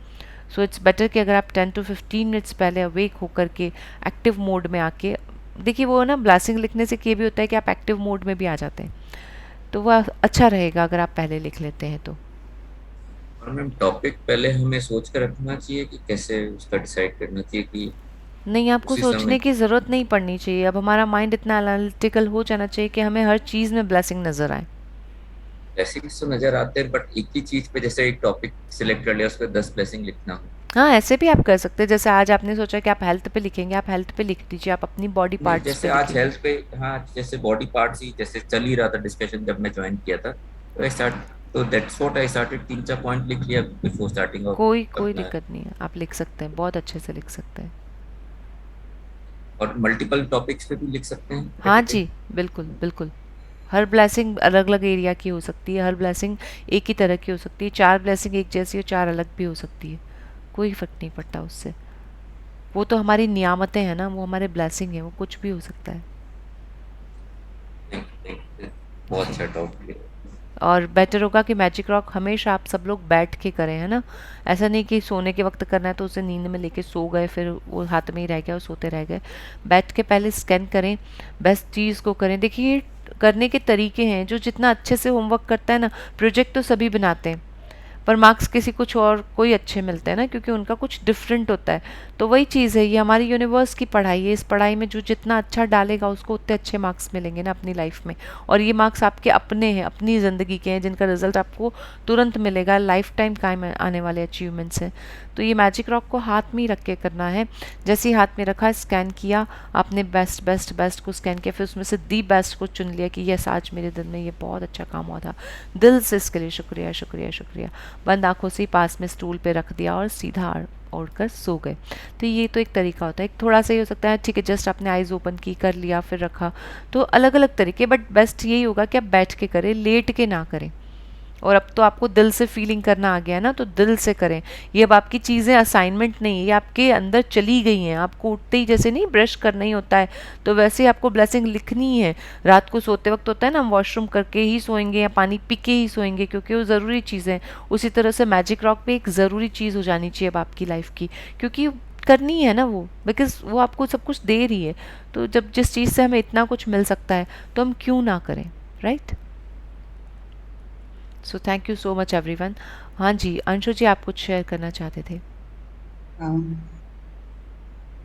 सो इट्स बेटर कि अगर आप 10 to 15 मिनट्स पहले अवेक होकर के एक्टिव मोड में आके देखिए, वो ना ब्लेसिंग लिखने से ये भी होता है कि आप एक्टिव मोड में भी आ जाते हैं, तो वह अच्छा रहेगा अगर आप पहले लिख लेते हैं तो। और मैम टॉपिक पहले हमें सोच कर रखना चाहिए कि कैसे उसका डिसाइड करना चाहिए कि नहीं, आपको उसी सोचने समय की ज़रूरत नहीं पड़नी चाहिए। अब हमारा माइंड इतना एनालिटिकल हो जाना चाहिए कि हमें हर चीज़ में ब्लेसिंग नज़र आए। ब्लेसिंग्स तो नजर आते हैं, बट एक ही चीज पे जैसे एक टॉपिक सिलेक्ट कर लिया उस पर 10 ब्लेसिंग लिखना हो। हाँ, ऐसे भी आप कर सकते हैं। जैसे आज आपने सोचा कि आप हेल्थ पे लिखेंगे, आप हेल्थ पे लिख दीजिए, आप अपनी बॉडी नहीं, पार्ट्स पे जैसे आज लिखिए। हेल्थ पे, हाँ जैसे बॉडी पार्ट्स ही जैसे चल ही रहा था डिस्कशन जब मैं ज्वाइन किया था, तो आई स्टार्ट, तो that's what I started, 3-4 point लिख लिया बिफोर स्टार्टिंग ऑफ कोई कोई अपना। दिक्कत नहीं है, आप लिख सकते हैं, बहुत अच्छे से लिख सकते हैं। और मल्टीपल टॉपिक्स पे भी लिख सकते हैं हाँ कहीं पे। जी, बिल्कुल, बिल्कुल। हर ब्लेसिंग अलग-अलग एरिया की हो सकती है, हर ब्लेसिंग एक ही तरह की हो सकती है, 4 ब्लेसिंग एक जैसी हो, 4 अलग भी हो सकती है, कोई फ़र्क नहीं पड़ता उससे। वो तो हमारी नियामतें हैं ना, वो हमारे ब्लेसिंग हैं, वो कुछ भी हो सकता है। नहीं, बहुत जी। अच्छा टॉपिक है। और बेटर होगा कि मैजिक रॉक हमेशा आप सब लोग बैठ के करें, है ना? ऐसा नहीं कि सोने के वक्त करना है तो उसे नींद में लेके सो गए, फिर वो हाथ में ही रह गया और सोते रह गए। बैठ के पहले स्कैन करें, बेस्ट चीज़ को करें। देखिए, करने के तरीके हैं, जो जितना अच्छे से होमवर्क करता है ना, प्रोजेक्ट तो सभी बनाते हैं, पर मार्क्स किसी कुछ और कोई अच्छे मिलते हैं ना, क्योंकि उनका कुछ डिफरेंट होता है। तो वही चीज़ है, ये हमारी यूनिवर्स की पढ़ाई है। इस पढ़ाई में जो जितना अच्छा डालेगा उसको उतने अच्छे मार्क्स मिलेंगे ना अपनी लाइफ में। और ये मार्क्स आपके अपने हैं, अपनी ज़िंदगी के हैं, जिनका रिजल्ट आपको तुरंत मिलेगा, लाइफ टाइम कायम आने वाले अचीवमेंट्स हैं। तो ये मैजिक रॉक को हाथ में ही रख के करना है। जैसे ही हाथ में रखा, स्कैन किया, आपने बेस्ट बेस्ट बेस्ट को स्कैन किया, फिर उसमें से दी बेस्ट को चुन लिया कि यस, आज मेरे दिन में ये बहुत अच्छा काम हुआ था, दिल से इसके लिए शुक्रिया शुक्रिया शुक्रिया। बंद आंखों से पास में स्टूल पे रख दिया और सीधा ओढ़कर सो गए। तो ये तो एक तरीका होता है। एक थोड़ा सा ये हो सकता है, ठीक है, जस्ट आपने आइज़ ओपन की, कर लिया, फिर रखा। तो अलग अलग तरीके, बट बेस्ट यही होगा कि आप बैठ के करें, लेट के ना करें। और अब तो आपको दिल से फीलिंग करना आ गया है ना, तो दिल से करें। ये अब आपकी चीज़ें असाइनमेंट नहीं है, ये आपके अंदर चली गई हैं। आपको उठते ही जैसे नहीं ब्रश करना ही होता है, तो वैसे ही आपको ब्लेसिंग लिखनी ही है। रात को सोते वक्त होता है ना, हम वॉशरूम करके ही सोएंगे या पानी पी के ही सोएंगे, क्योंकि वो ज़रूरी चीज़ें हैं। उसी तरह से मैजिक रॉक भी एक ज़रूरी चीज़ हो जानी चाहिए अब आपकी लाइफ की, क्योंकि करनी है ना वो, बिकॉज वो आपको सब कुछ दे रही है। तो जब जिस चीज़ से हमें इतना कुछ मिल सकता है, तो हम क्यों ना करें, right? So thank you so much everyone. हाँ जी, अंशु जी, आप कुछ शेयर करना चाहते थे? हाँ,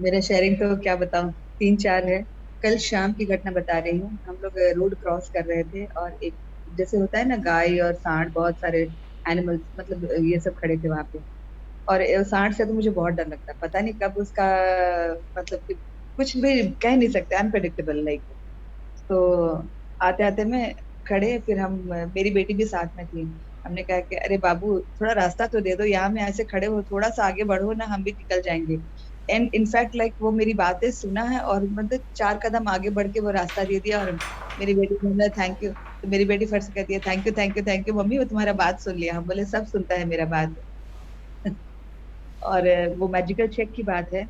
मेरा शेयरिंग तो क्या बताऊं, 3-4 है। कल शाम की घटना बता रही हूँ। हम लोग रोड क्रॉस कर रहे थे और एक जैसे होता है ना, गाय और सांड, बहुत सारे एनिमल्स, मतलब ये सब खड़े थे वहां पे। और सांड से तो मुझे बहुत डर लगता है, पता नहीं कब उसका मतलब कि कुछ भी कह नहीं सकते, अनप्रेडिक्टेबल लाइक। तो आते आते में खड़े, फिर हम, मेरी बेटी भी साथ में थी। हमने कहा कि अरे बाबू, थोड़ा रास्ता तो दे दो, यहाँ में ऐसे खड़े हो, थोड़ा सा आगे बढ़ो ना, हम भी निकल जाएंगे। एंड इनफैक्ट लाइक वो मेरी बातें सुना है और मतलब 4 कदम आगे बढ़ के वो रास्ता दे दिया। और मेरी बेटी बोला थैंक यू, तो मेरी बेटी फट से कहती है thank you thank you thank you mummy, वो तुम्हारा बात सुन लिया। हम बोले सब सुनता है मेरा बात। और वो मैजिकल चेक की बात है,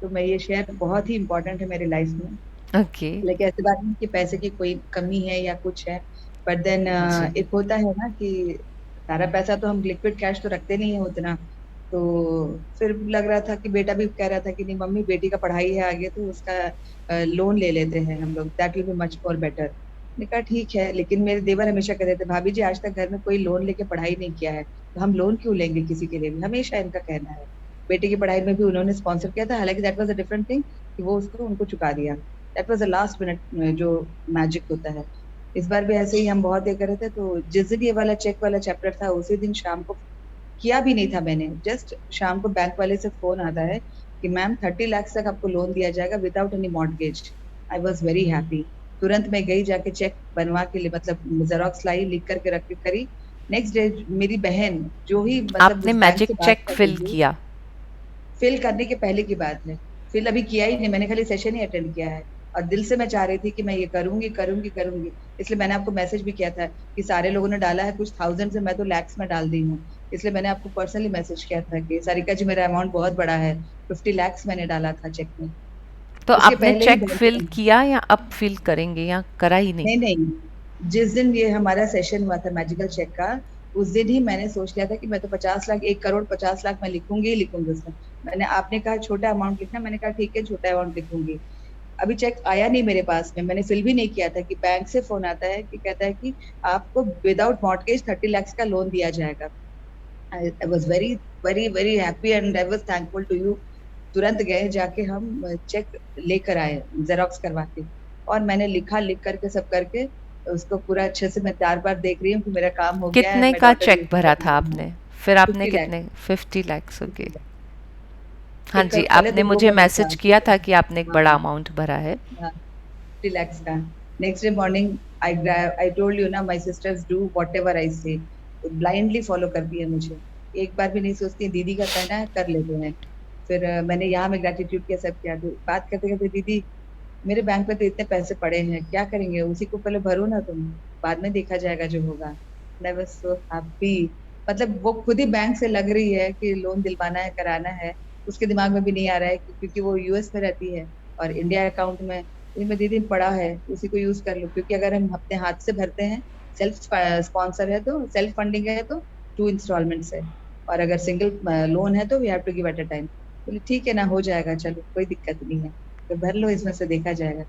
तो मैं ये शेयर बहुत ही इम्पोर्टेंट है मेरी लाइफ में। ओके। लेकिन ऐसी बात नहीं कि पैसे की कोई कमी है या कुछ है, बट देन जी। एक होता है ना कि सारा पैसा तो हम लिक्विड कैश तो रखते नहीं है उतना। तो फिर लग रहा था कि बेटा भी कह रहा था कि नहीं मम्मी, बेटी का पढ़ाई है आगे, तो उसका लोन ले लेते हैं हम लोग, that will be much more better. मैंने कहा ठीक है, लेकिन मेरे देवर हमेशा कहते थे भाभी जी आज तक घर में कोई लोन लेके पढ़ाई नहीं किया है, तो हम लोन क्यों लेंगे किसी के लिए भी, हमेशा इनका कहना है। बेटी की पढ़ाई में भी उन्होंने स्पॉन्सर किया था, हालांकि that was a different thing कि वो उसको उनको चुका दिया। That was the last minute जो मैजिक होता है। इस बार भी ऐसे ही हम बहुत ये कर रहे थे, तो जिस दिन ये वाला चेक वाला चैप्टर था उसी दिन शाम को, किया भी नहीं था मैंने, जस्ट शाम को बैंक वाले से फोन आता है कि मैम 30 लाख तक आपको लोन दिया जाएगा without any mortgage. I was very happy. तुरंत मैं गई, जाके चेक बनवा के लिए, मतलब जेरोक्स लाई, लिख करके रख के करी। नेक्स्ट डे मेरी बहन जो ही मतलब आपने उस बैंक मैजिक से बात चेक कर फिल रही है, किया? फिल करने के पहले की बात है, फिल अभी किया ही नहीं मैंने, खाली सेशन ही अटेंड किया है। और दिल से मैं चाह रही थी कि मैं ये करूंगी करूंगी करूंगी। इसलिए मैंने आपको मैसेज भी किया था कि सारे लोगों ने डाला है कुछ थाउजेंड से, मैं तो लैक्स में डाल दी हूँ। इसलिए मैंने आपको पर्सनली मैसेज किया था कि सारिका जी मेरा अमाउंट बहुत बड़ा है, 50 lakhs मैंने डाला था चेक में। तो उसके आपने पहले ही चेक बैंक फिल में- किया या अब फिल करेंगे या करा ही नहीं? नहीं नहीं, जिस दिन ये हमारा सेशन हुआ था मैजिकल चेक का, उस दिन ही मैंने सोच लिया था कि मैं तो 50 लाख, 1 करोड़ 50 लाख मैं लिखूंगी ही लिखूंगी उसमें। मैंने, आपने कहा छोटा अमाउंट लिखना, मैंने कहा ठीक है छोटा अमाउंट लिखूंगी। अभी चेक आया नहीं मेरे पास में, मैंने फिल भी नहीं किया था कि बैंक से फोन आता है कि कहता है कि आपको विदाउट मॉर्टगेज 30 lakhs का लोन दिया जाएगा। I was very very very happy and I was thankful to you. तुरंत गए जाके हम चेक लेकर आए जेरोक्स करवा के, और मैंने लिखा, लिख करके सब करके उसको पूरा अच्छे से मैं 4 बार देख रही हूँ कि मेरा काम हो गया है। कितने मैं का डॉटर चेक भरा था आपने? फिर आपने 50 लाख, कितने? 50 lakhs, ओके। हाँ एक जी, पहले आपने तो मुझे 2 करोड़ था। मैसेज किया था कि आपने एक बड़ा हाँ, अमाउंट भरा है। 50 lakhs का। Next day morning I told you ना, my sisters do whatever I say, blindly follow करती है मुझे, एक बार भी नहीं सोचती दीदी का कहना है कर लेते हैं। फिर मैंने यहाँ में ग्रेटिट्यूड किया, सब किया। तो बात करते करते, दीदी मेरे बैंक में तो इतने पैसे पड़े हैं, क्या करेंगे, उसी को पहले भरो ना तुम, बाद में देखा जाएगा जो होगा। I was so happy. मतलब वो खुद ही बैंक से लग रही है कि लोन दिलवाना है, कराना है। उसके दिमाग में भी नहीं आ रहा है क्योंकि वो यूएस में रहती है और इंडिया अकाउंट में में दीदी पड़ा है, उसी को यूज कर लो। क्योंकि अगर हम अपने हाथ से भरते हैं, सेल्फ स्पॉन्सर है तो, सेल्फ फंडिंग है तो 2 installments है, और अगर सिंगल लोन है तो we have to give at a time. बोले ठीक है ना, हो जाएगा, चलो कोई दिक्कत नहीं है, तो भर लो, इसमें से देखा जाएगा।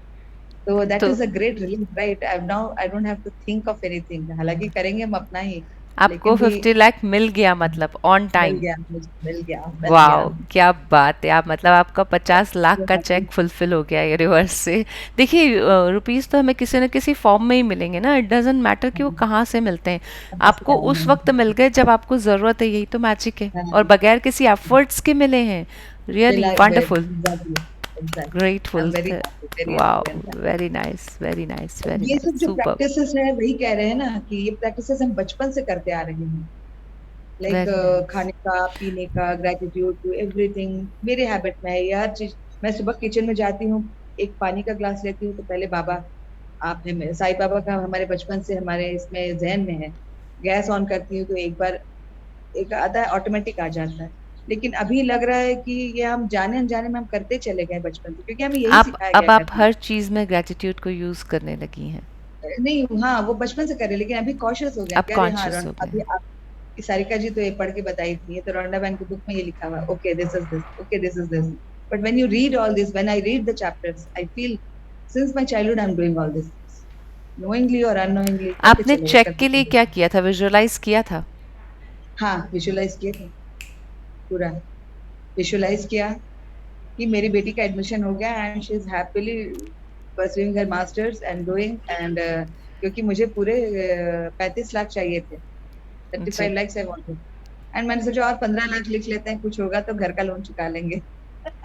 तो दैट तो is a great relief, right? I don't have to think of anything. हालांकि करेंगे हम अपना ही, आपको लेकिन भी 50 लाख मिल गया, मतलब ऑन मिल टाइम? गया, मुझे मिल गया, मिल गया। वाओ, क्या बात है! आप मतलब आपका 50 लाख So का happy. चेक फुलफिल हो गया है रिवर्स से। देखिए, रुपीस तो हमें किसी न किसी फॉर्म में ही मिलेंगे ना, इट डजंट मैटर कि वो कहाँ से मिलते हैं। आपको उस वक्त मिल गए जब आपको ज़रूरत है, यही तो मैजिक है, और बगैर किसी एफर्ट्स के मिले हैं। Really wonderful, Exactly, exactly. I'm grateful. very happy, very wow, happy. And very nice, very nice, very ये सब नाइस, जो सुपर। प्रैक्टिसेस है, वही कह रहे हैं ना कि ये प्रैक्टिसेस हम बचपन से करते आ रहे हैं। Like very nice. खाने का, पीने का, ग्रेटिट्यूड टू एवरीथिंग मेरे हैबिट में है ये हर चीज। मैं सुबह किचन में जाती हूँ, एक पानी का ग्लास लेती हूँ तो पहले बाबा, आप है मेरे साईं बाबा का, हमारे बचपन से हमारे इसमें जहन में है। गैस ऑन करती हूँ तो एक बार एक आता है, ऑटोमेटिक आ जाता है। लेकिन अभी लग रहा है कि ये हम जाने अनजाने में हम करते चले गए बचपन से, क्योंकि हमें यही आप सिखाया अब गया आप करना। हर चीज़ में ग्रेटिट्यूड को यूज़ करने लगी हैं। नहीं, हाँ वो बचपन से करे, लेकिन अभी कॉशियस हो गया अब कि अरे हाँ, कॉन्शियस हो गए अभी हैं। आप, कि सारिका जी तो ये पढ़ के बताई थी, ये तो रोंडा बैंक की बुक में ये लिखा हुआ, okay this is this, okay this is this. But when you read all this, when I read the chapters, I feel since my childhood I am doing all this, knowingly और unknowingly करते आपने चले गए, check करते के लिए चले गए। क्या किया था? विजुअलाइज किया था? हाँ, विजुअलाइज किए थे, पूरा विजुअलाइज किया कि मेरी बेटी का एडमिशन हो गया and she is happily pursuing her masters and doing and, क्योंकि मुझे पूरे 35 लाख चाहिए थे, 35 जी, lakhs आई वांटेड। एंड मैंने सोचा और 15 लाख लिख लेते हैं, कुछ होगा तो घर का लोन चुका लेंगे।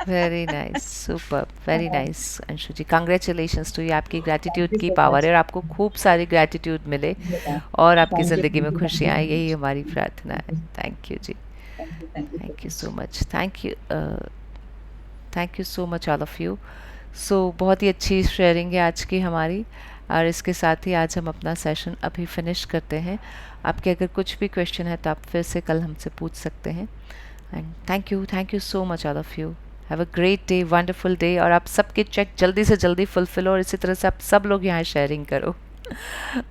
Very nice, super, very nice. Anshu ji, congratulations to you, आपकी थैंक ग्रैटिट्यूड यू की सो पावर मच। है और आपको खूब सारी ग्रैटिट्यूड मिले और आपकी थैंक यू, ज़िंदगी में थैंक यू, थैंक खुशियाँ यू आए, सो यही मच। हमारी प्रार्थना है। थैंक यू जी, thank you so thank you much. So much, thank you so much all of you. So बहुत ही अच्छी शेयरिंग है आज की हमारी, और इसके साथ ही आज हम अपना सेशन अभी फिनिश करते हैं। आपके अगर कुछ भी क्वेश्चन है तो आप फिर से कल हमसे पूछ सकते हैं। And thank you so much all of you. Have a great day, wonderful day, और आप सबके चेक जल्दी से जल्दी फुलफिल हो, और इसी तरह से आप सब लोग यहाँ शेयरिंग करो।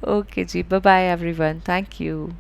ओके जी, bye bye everyone, thank you.